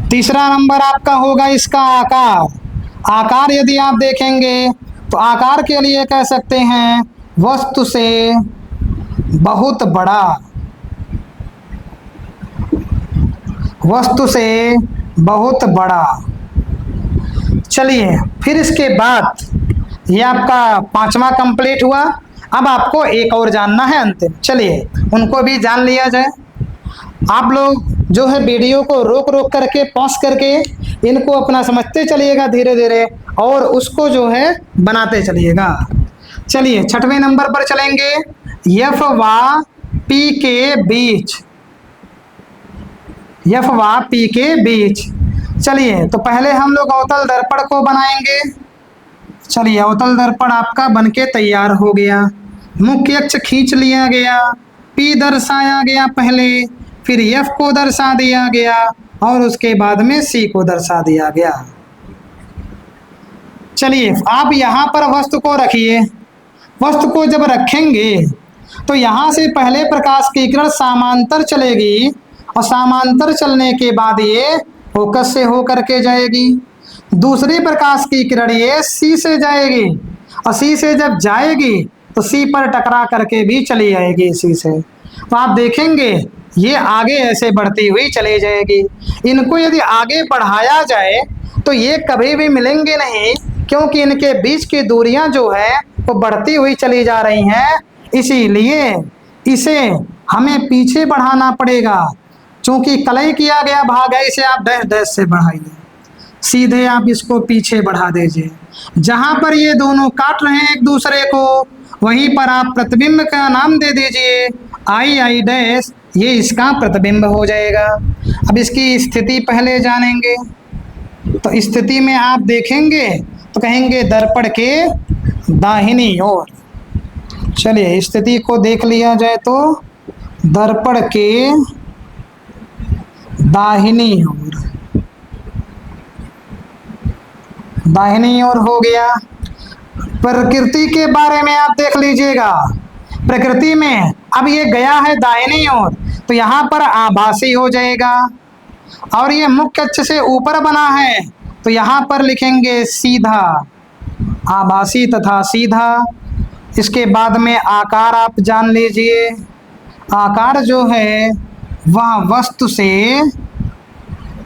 तीसरा नंबर आपका होगा इसका आकार, आकार यदि आप देखेंगे तो आकार के लिए कह सकते हैं वस्तु से बहुत बड़ा, वस्तु से बहुत बड़ा। चलिए फिर इसके बाद ये आपका पांचवा कंप्लीट हुआ। अब आपको एक और जानना है अंतिम, चलिए उनको भी जान लिया जाए। आप लोग जो है वीडियो को रोक रोक करके पॉज करके इनको अपना समझते चलिएगा धीरे धीरे, और उसको जो है बनाते चलिएगा। चलिए छठवें नंबर पर चलेंगे, एफ व पी के बीच, एफ व पी के बीच। चलिए तो पहले हम लोग अवतल दर्पण को बनाएंगे। चलिए अवतल दर्पण आपका बनके तैयार हो गया, मुख्य अक्ष खींच लिया गया, पी दर्शाया गया पहले, फिर एफ को दर्शा दिया गया और उसके बाद में सी को दर्शा दिया गया। चलिए आप यहाँ पर वस्तु को रखिए। वस्तु को जब रखेंगे तो यहाँ से पहले प्रकाश की किरण समांतर चलेगी और समांतर चलने के बाद ये फोकस से होकर के जाएगी। दूसरी प्रकाश की किरण ये सी से जाएगी और सी से जब जाएगी तो सी पर टकरा करके भी चली जाएगी सी से। तो आप देखेंगे ये आगे ऐसे बढ़ती हुई चली जाएगी। इनको यदि आगे बढ़ाया जाए तो ये कभी भी मिलेंगे नहीं, क्योंकि इनके बीच की दूरियां जो है वो बढ़ती हुई चली जा रही हैं। इसीलिए इसे हमें पीछे बढ़ाना पड़ेगा, क्योंकि कलई किया गया भाग है, इसे आप डैश डैश से बढ़ाइए, सीधे आप इसको पीछे बढ़ा दीजिए। जहां पर ये दोनों काट रहे हैं एक दूसरे को, वहीं पर आप प्रतिबिंब का नाम दे दीजिए आई आई डैश, ये इसका प्रतिबिंब हो जाएगा। अब इसकी स्थिति पहले जानेंगे। तो स्थिति में आप देखेंगे तो कहेंगे दर्पण के दाहिनी ओर। चलिए स्थिति को देख लिया जाए तो दर्पण के दाहिनी ओर, दाहिनी ओर हो गया। प्रकृति के बारे में आप देख लीजिएगा, प्रकृति में अब ये गया है दाहिनी ओर तो यहाँ पर आभासी हो जाएगा, और ये मुख्य अक्ष से ऊपर बना है तो यहाँ पर लिखेंगे सीधा, आभासी तथा सीधा। इसके बाद में आकार आप जान लीजिए, आकार जो है वह वस्तु से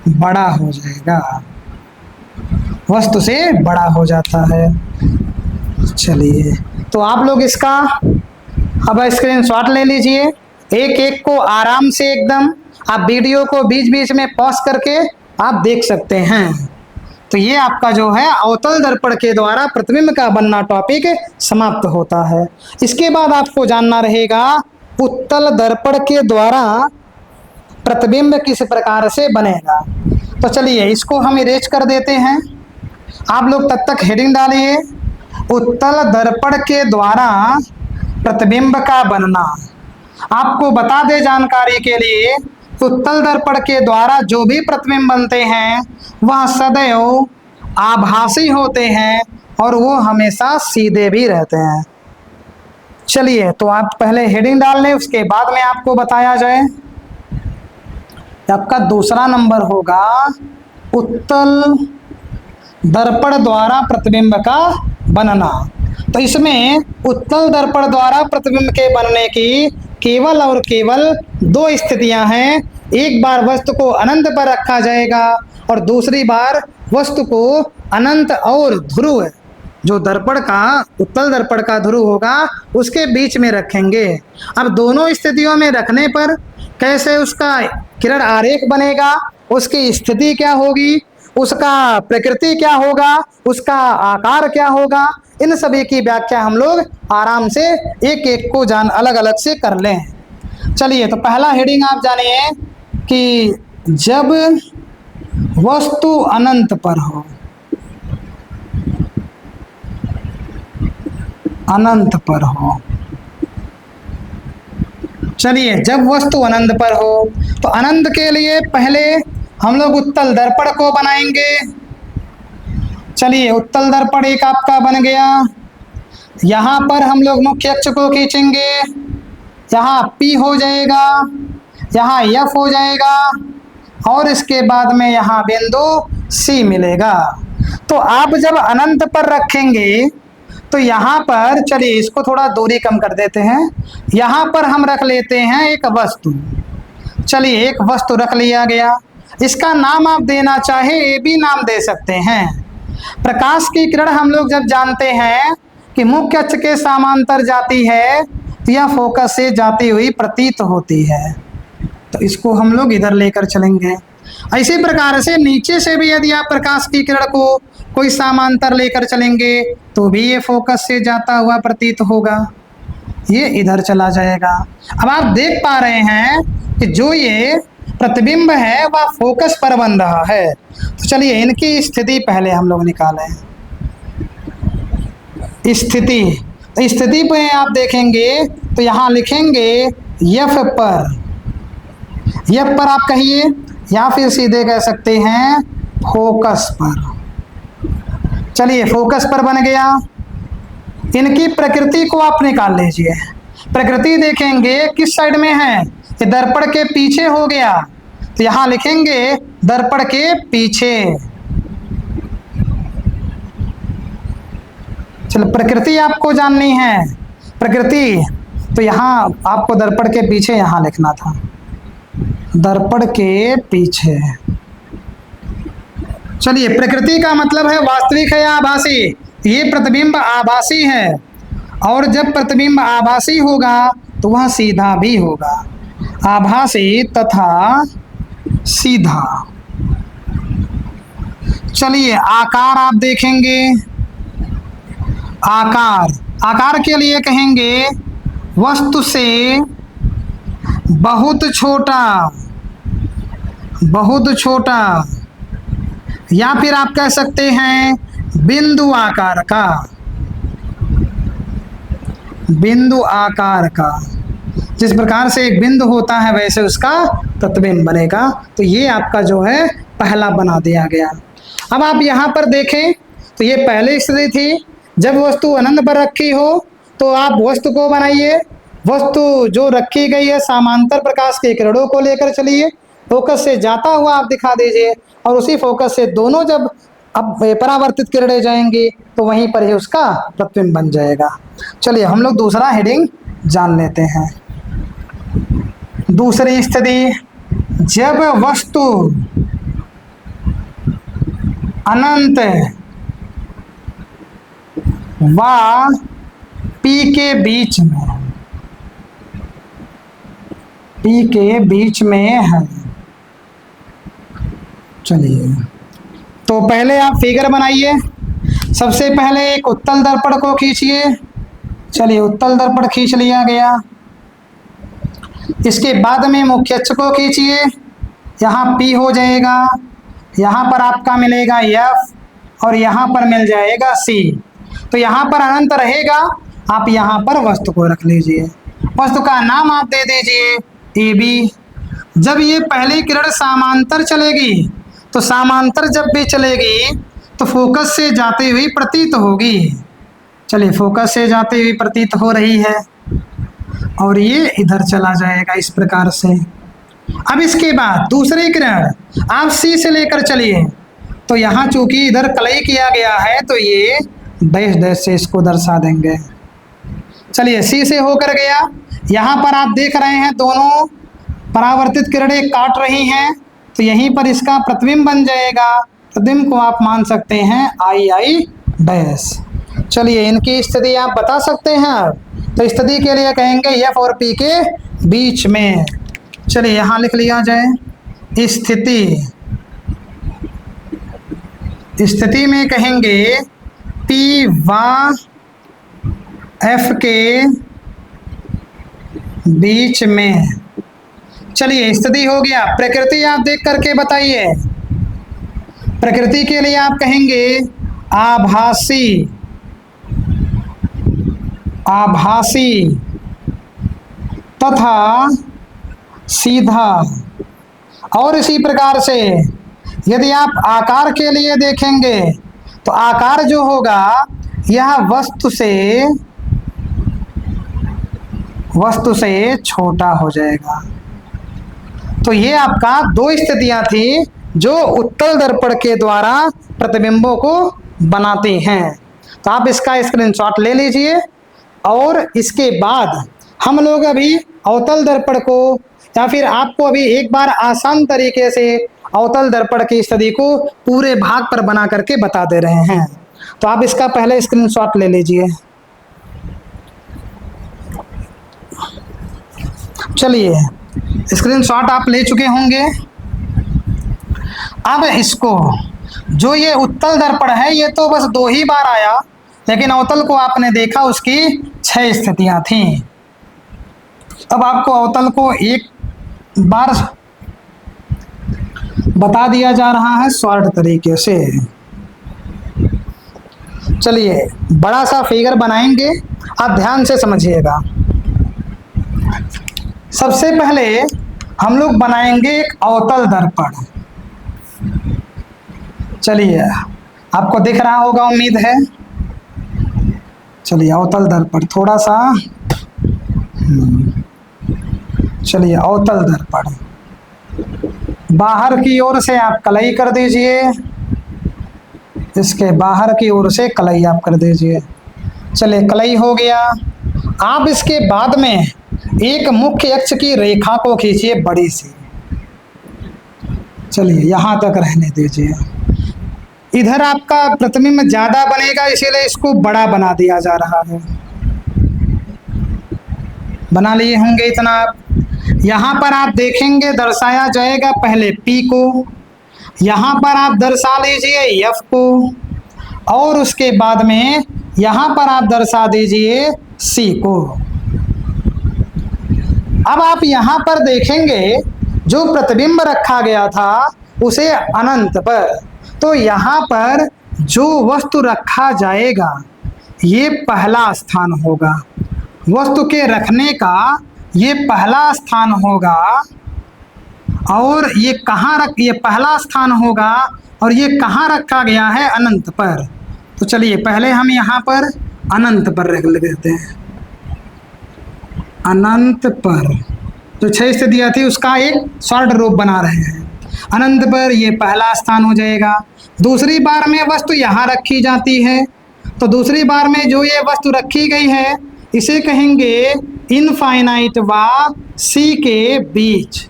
बड़ा हो जाएगा, वस्तु से बड़ा हो जाता है। चलिए तो आप लोग इसका अब स्क्रीनशॉट ले लीजिए, एक एक को आराम से एकदम आप वीडियो को बीच बीच में पॉज करके आप देख सकते हैं। तो ये आपका जो है अवतल दर्पण के द्वारा प्रतिबिंब का बनना टॉपिक समाप्त होता है। इसके बाद आपको जानना रहेगा उत्तल दर्पण के द्वारा प्रतिबिंब किस प्रकार से बनेगा। तो चलिए इसको हम इरेज कर देते हैं। आप लोग तब तक हेडिंग डालिए, उत्तल दर्पण के द्वारा प्रतिबिंब का बनना। आपको बता दे जानकारी के लिए, उत्तल दर्पण के द्वारा जो भी प्रतिबिंब बनते हैं वह सदैव आभासी होते हैं और वो हमेशा सीधे भी रहते हैं। चलिए तो आप पहले हेडिंग डाल लें, उसके बाद में आपको बताया जाए। आपका दूसरा नंबर होगा उत्तल दर्पण द्वारा प्रतिबिंब का बनना। तो इसमें उत्तल दर्पण द्वारा प्रतिबिंब के बनने की केवल और केवल दो स्थितियां हैं। एक बार वस्तु को अनंत पर रखा जाएगा और दूसरी बार वस्तु को अनंत और ध्रुव, जो दर्पण का उत्तल दर्पण का ध्रुव होगा उसके बीच में रखेंगे। अब दोनों स्थितियों में रखने पर कैसे उसका किरण आरेख बनेगा, उसकी स्थिति क्या होगी, उसका प्रकृति क्या होगा, उसका आकार क्या होगा, इन सभी की व्याख्या हम लोग आराम से एक एक को अलग अलग से कर लें। चलिए तो पहला हेडिंग आप जानिए कि जब वस्तु अनंत पर हो, अनंत पर हो। चलिए, जब वस्तु अनंत पर हो तो अनंत के लिए पहले हम लोग उत्तल दर्पण को बनाएंगे। चलिए, उत्तल दर्पण एक आपका बन गया। यहाँ पर हम लोग मुख्य अक्ष को खींचेंगे, यहाँ P हो जाएगा, यहाँ F हो जाएगा और इसके बाद में यहाँ बिंदु C मिलेगा। तो आप जब अनंत पर रखेंगे तो यहाँ पर, चलिए इसको थोड़ा दूरी कम कर देते हैं, यहाँ पर हम रख लेते हैं एक वस्तु। चलिए, एक वस्तु रख लिया गया। इसका नाम आप देना चाहे ए बी नाम दे सकते हैं। प्रकाश की किरण हम लोग जब जानते हैं कि मुख्य अक्ष के समांतर जाती है तो यह फोकस से जाती हुई प्रतीत होती है, तो इसको हम लोग इधर लेकर चलेंगे। इसी प्रकार से नीचे से भी यदि आप प्रकाश की किरण को कोई समांतर लेकर चलेंगे तो भी ये फोकस से जाता हुआ प्रतीत होगा, ये इधर चला जाएगा। अब आप देख पा रहे हैं कि जो ये प्रतिबिंब है वह फोकस पर बन रहा है। तो चलिए इनकी स्थिति पहले हम लोग निकालें। स्थिति पे आप देखेंगे तो यहाँ लिखेंगे F पर। F पर आप कहिए, या फिर सीधे कह सकते हैं फोकस पर। चलिए, फोकस पर बन गया। इनकी प्रकृति को आप निकाल लीजिए। प्रकृति देखेंगे किस साइड में है, ये दर्पण के पीछे हो गया, तो यहाँ लिखेंगे दर्पण के पीछे। चलो, प्रकृति आपको जाननी है, प्रकृति तो यहाँ आपको दर्पण के पीछे यहाँ लिखना था, दर्पण के पीछे। चलिए, प्रकृति का मतलब है वास्तविक है या आभासी। ये प्रतिबिंब आभासी है और जब प्रतिबिंब आभासी होगा तो वह सीधा भी होगा। आभासी तथा सीधा। चलिए, आकार आप देखेंगे। आकार के लिए कहेंगे वस्तु से बहुत छोटा, या फिर आप कह सकते हैं बिंदु आकार का। जिस प्रकार से एक बिंदु होता है वैसे उसका प्रतिबिंब बनेगा। तो ये आपका जो है पहला बना दिया गया। अब आप यहाँ पर देखें तो ये पहली स्थिति थी, जब वस्तु अनंत पर रखी हो तो आप वस्तु को बनाइए। वस्तु जो रखी गई है समांतर प्रकाश के किरणों को लेकर चलिए, फोकस से जाता हुआ आप दिखा दीजिए और उसी फोकस से दोनों जब अब परावर्तित किरणें जाएंगी तो वहीं पर ही उसका प्रतिबिंब बन जाएगा। चलिए, हम लोग दूसरा हेडिंग जान लेते हैं। दूसरी स्थिति, जब वस्तु अनंत व P के बीच में है। चलिए, तो पहले आप फिगर बनाइए। सबसे पहले एक उत्तल दर्पण को खींचिए। चलिए, उत्तल दर्पण खींच लिया गया। इसके बाद में मुख्य अक्ष को खींचिए, यहाँ P हो जाएगा, यहाँ पर आपका मिलेगा F और यहाँ पर मिल जाएगा C। तो यहाँ पर अनंत रहेगा, आप यहाँ पर वस्तु को रख लीजिए। वस्तु का नाम आप दे दीजिए AB। जब ये पहली किरण समांतर चलेगी तो समांतर जब भी चलेगी तो फोकस से जाती हुई प्रतीत होगी। चलिए, फोकस से जाती हुई प्रतीत हो रही है और ये इधर चला जाएगा इस प्रकार से। अब इसके बाद दूसरी किरण आप C से लेकर चलिए, तो यहाँ चूंकि इधर कलई किया गया है तो ये डैश डैश से इसको दर्शा देंगे। चलिए, C से होकर गया। यहाँ पर आप देख रहे हैं दोनों परावर्तित किरणें काट रही हैं, तो यहीं पर इसका प्रतिबिंब बन जाएगा। प्रतिबिंब को आप मान सकते हैं I डैश। चलिए, इनकी स्थिति आप बता सकते हैं, तो स्थिति के लिए कहेंगे F और P के बीच में। चलिए, यहाँ लिख लिया जाए स्थिति में कहेंगे P व F के बीच में। चलिए, स्थिति हो गया। प्रकृति आप देख करके बताइए। प्रकृति के लिए आप कहेंगे आभासी तथा सीधा। और इसी प्रकार से यदि आप आकार के लिए देखेंगे तो आकार जो होगा यह वस्तु से छोटा हो जाएगा। तो ये आपका दो स्थितियां थी जो उत्तल दर्पण के द्वारा प्रतिबिंबों को बनाती हैं। तो आप इसका स्क्रीनशॉट ले लीजिए और इसके बाद हम लोग अभी अवतल दर्पण को या फिर आपको अभी एक बार आसान तरीके से अवतल दर्पण की स्थिति को पूरे भाग पर बना करके बता दे रहे हैं। तो आप इसका पहले स्क्रीनशॉट ले लीजिए। चलिए, स्क्रीनशॉट आप ले चुके होंगे। अब इसको जो ये उत्तल दर्पण है ये तो बस 2 ही बार आया, लेकिन अवतल को आपने देखा उसकी 6 स्थितियां थी। अब आपको अवतल को एक बार बता दिया जा रहा है शॉर्ट तरीके से। चलिए, बड़ा सा फिगर बनाएंगे, आप ध्यान से समझिएगा। सबसे पहले हम लोग बनाएंगे एक अवतल दर्पण। चलिए, आपको दिख रहा होगा उम्मीद है। चलिए, अवतल दर्पण थोड़ा सा, चलिए अवतल दर्पण बाहर की ओर से आप कलई कर दीजिए, इसके बाहर की ओर से कलई आप कर दीजिए। चलिए, कलई हो गया। आप इसके बाद में एक मुख्य अक्ष की रेखा को खींचिए बड़ी सी। चलिए, यहां तक रहने दीजिए। इधर आपका प्रतिबिंब ज्यादा बनेगा, इसीलिए इसको बड़ा बना दिया जा रहा है। बना लिए होंगे इतना। आप यहाँ पर आप देखेंगे दर्शाया जाएगा पहले P को, यहाँ पर आप दर्शा लीजिए F को, और उसके बाद में यहाँ पर आप दर्शा दीजिए C को। अब आप यहाँ पर देखेंगे जो प्रतिबिंब रखा गया था उसे अनंत पर, तो यहाँ पर जो वस्तु रखा जाएगा ये पहला स्थान होगा। वस्तु के रखने का ये पहला स्थान होगा। और ये ये पहला स्थान होगा और ये कहाँ रखा गया है? अनंत पर। तो चलिए, पहले हम यहाँ पर अनंत पर रख लेते हैं। अनंत पर जो 6 स्थितियाँ थी उसका एक शॉर्ट रूप बना रहे हैं। अनंत पर ये पहला स्थान हो जाएगा। दूसरी बार में वस्तु यहाँ रखी जाती है, तो दूसरी बार में जो ये वस्तु रखी गई है इसे कहेंगे इनफाइनाइट व C के बीच।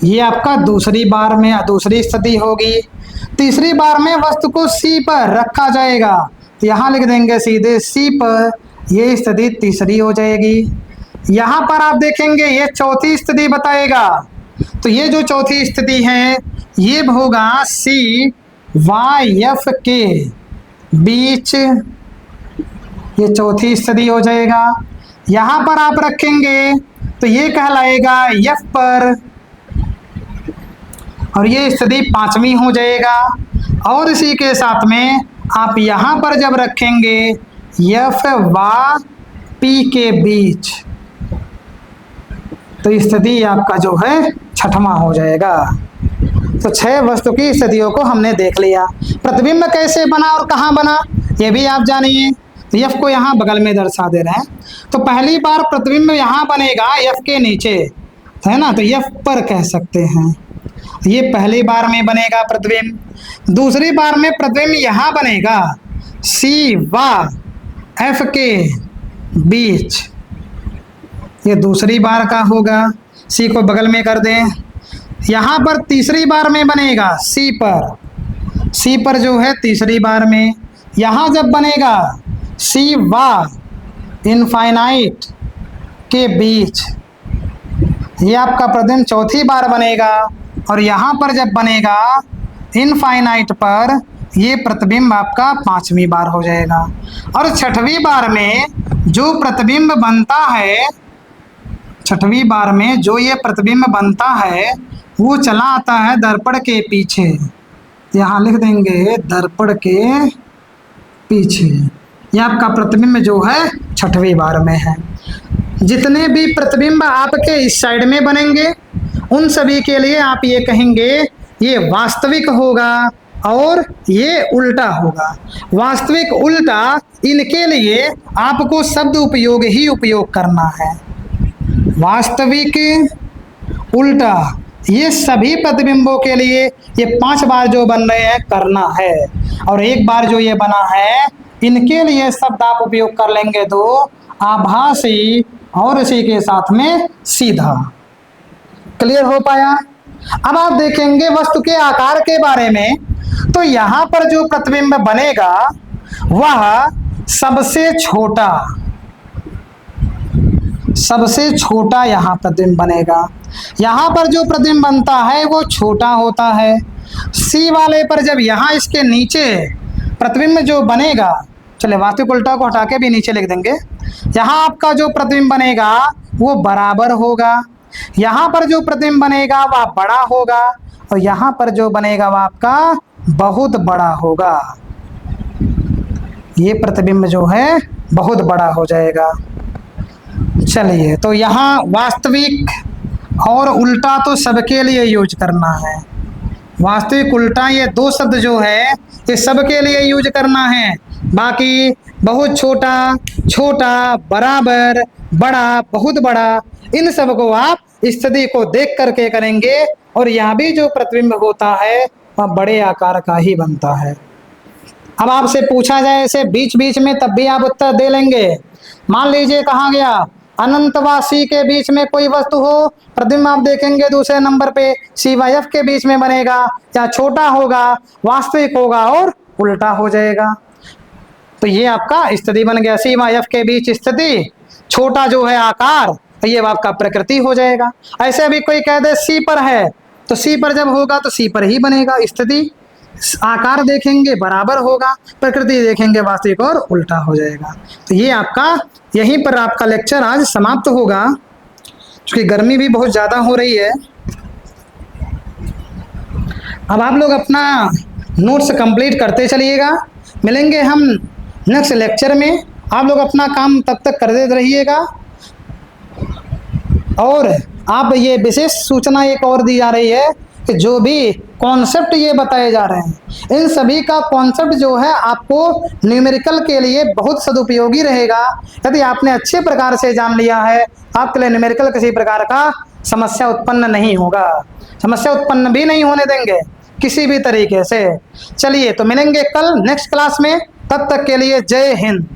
ये आपका दूसरी बार में दूसरी स्थिति होगी। तीसरी बार में वस्तु को C पर रखा जाएगा, यहाँ लिख देंगे सीधे C पर, ये स्थिति तीसरी हो जाएगी। यहाँ पर आप देखेंगे ये चौथी स्थिति बताएगा, तो ये जो चौथी स्थिति है ये होगा C व F के बीच, ये चौथी स्थिति हो जाएगा। यहाँ पर आप रखेंगे तो ये कहलाएगा F पर, और ये स्थिति 5वीं हो जाएगा। और इसी के साथ में आप यहाँ पर जब रखेंगे F व P के बीच, तो स्थिति आपका जो है 6वां हो जाएगा। तो 6 वस्तु की स्थितियों को हमने देख लिया। प्रतिबिंब कैसे बना और कहाँ बना ये भी आप जानिए। F को यहाँ बगल में दर्शा दे रहे हैं। तो पहली बार प्रतिबिंब यहाँ बनेगा F के नीचे, है ना, तो F पर कह सकते हैं। ये पहली बार में बनेगा प्रतिबिंब। दूसरी बार में प्रतिबिंब यहाँ बनेगा C व F के बीच, ये दूसरी बार का होगा। C को बगल में कर दें। यहाँ पर तीसरी बार में बनेगा C पर जो है तीसरी बार में। यहाँ जब बनेगा C व इनफाइनाइट के बीच, ये आपका प्रतिबिंब चौथी बार बनेगा। और यहाँ पर जब बनेगा इनफाइनाइट पर, ये प्रतिबिंब आपका 5वीं बार हो जाएगा। और 6वीं बार में जो प्रतिबिंब बनता है, 6वीं बार में जो ये प्रतिबिंब बनता है वो चला आता है दर्पण के पीछे। यहाँ लिख देंगे दर्पण के पीछे। ये आपका प्रतिबिंब जो है 6वीं बार में है। जितने भी प्रतिबिंब आपके इस साइड में बनेंगे उन सभी के लिए आप ये कहेंगे ये वास्तविक होगा और ये उल्टा होगा। वास्तविक उल्टा इनके लिए आपको शब्द उपयोग ही उपयोग करना है। वास्तविक उल्टा ये सभी प्रतिबिंबों के लिए ये 5 बार जो बन रहे हैं करना है, और एक बार जो ये बना है इनके लिए शब्द आप उपयोग कर लेंगे तो आभासी और इसी के साथ में सीधा। क्लियर हो पाया? अब आप देखेंगे वस्तु के आकार के बारे में, तो यहां पर जो प्रतिबिंब बनेगा वह सबसे छोटा यहां प्रतिबिंब बनेगा। यहां पर जो प्रतिबिंब बनता है वो छोटा होता है। सी वाले पर जब यहां इसके नीचे प्रतिबिंब जो बनेगा, चले वास्तविक उल्टा को हटा के भी नीचे लिख देंगे, यहां आपका जो प्रतिबिंब बनेगा वो बराबर होगा। यहां पर जो प्रतिबिंब बनेगा वह बड़ा होगा और यहां पर जो बनेगा वह आपका बहुत बड़ा होगा। ये प्रतिबिंब जो है बहुत बड़ा हो जाएगा। चलिए, तो यहाँ वास्तविक और उल्टा तो सबके लिए यूज करना है। वास्तविक उल्टा ये 2 शब्द जो है ये सबके लिए यूज करना है। बाकी बहुत छोटा, छोटा, बराबर, बड़ा, बहुत बड़ा, इन सब को आप स्थिति को देख करके करेंगे। और यहाँ भी जो प्रतिबिंब होता है वह बड़े आकार का ही बनता है। अब आपसे पूछा जाए ऐसे बीच बीच में, तब भी आप उत्तर दे लेंगे। मान लीजिए कहा गया अनंतवासी के बीच में कोई वस्तु हो, प्रतिबिंब आप देखेंगे दूसरे नंबर पे सी वाई एफ के बीच में बनेगा, या छोटा होगा, वास्तविक होगा और उल्टा हो जाएगा। तो ये आपका स्थिति बन गया। सी वाई एफ के बीच स्थिति, छोटा जो है आकार, ये आपका प्रकृति हो जाएगा। ऐसे भी कोई कह दे सी पर है, तो सी पर जब होगा तो सी पर ही बनेगा स्थिति। आकार देखेंगे बराबर होगा, प्रकृति देखेंगे वास्तविक और उल्टा हो जाएगा। तो ये आपका यहीं पर आपका लेक्चर आज समाप्त होगा, क्योंकि गर्मी भी बहुत ज़्यादा हो रही है। अब आप लोग अपना नोट्स कंप्लीट करते चलिएगा। मिलेंगे हम नेक्स्ट लेक्चर में। आप लोग अपना काम तब तक कर देते रहिएगा। और आप ये विशेष सूचना एक और दी जा रही है कि जो भी कॉन्सेप्ट ये बताए जा रहे हैं, इन सभी का कॉन्सेप्ट जो है आपको न्यूमेरिकल के लिए बहुत सदुपयोगी रहेगा। यदि आपने अच्छे प्रकार से जान लिया है, आपके लिए न्यूमेरिकल किसी प्रकार का समस्या उत्पन्न नहीं होगा। समस्या उत्पन्न भी नहीं होने देंगे किसी भी तरीके से। चलिए, तो मिलेंगे कल नेक्स्ट क्लास में। तब तक के लिए जय हिंद।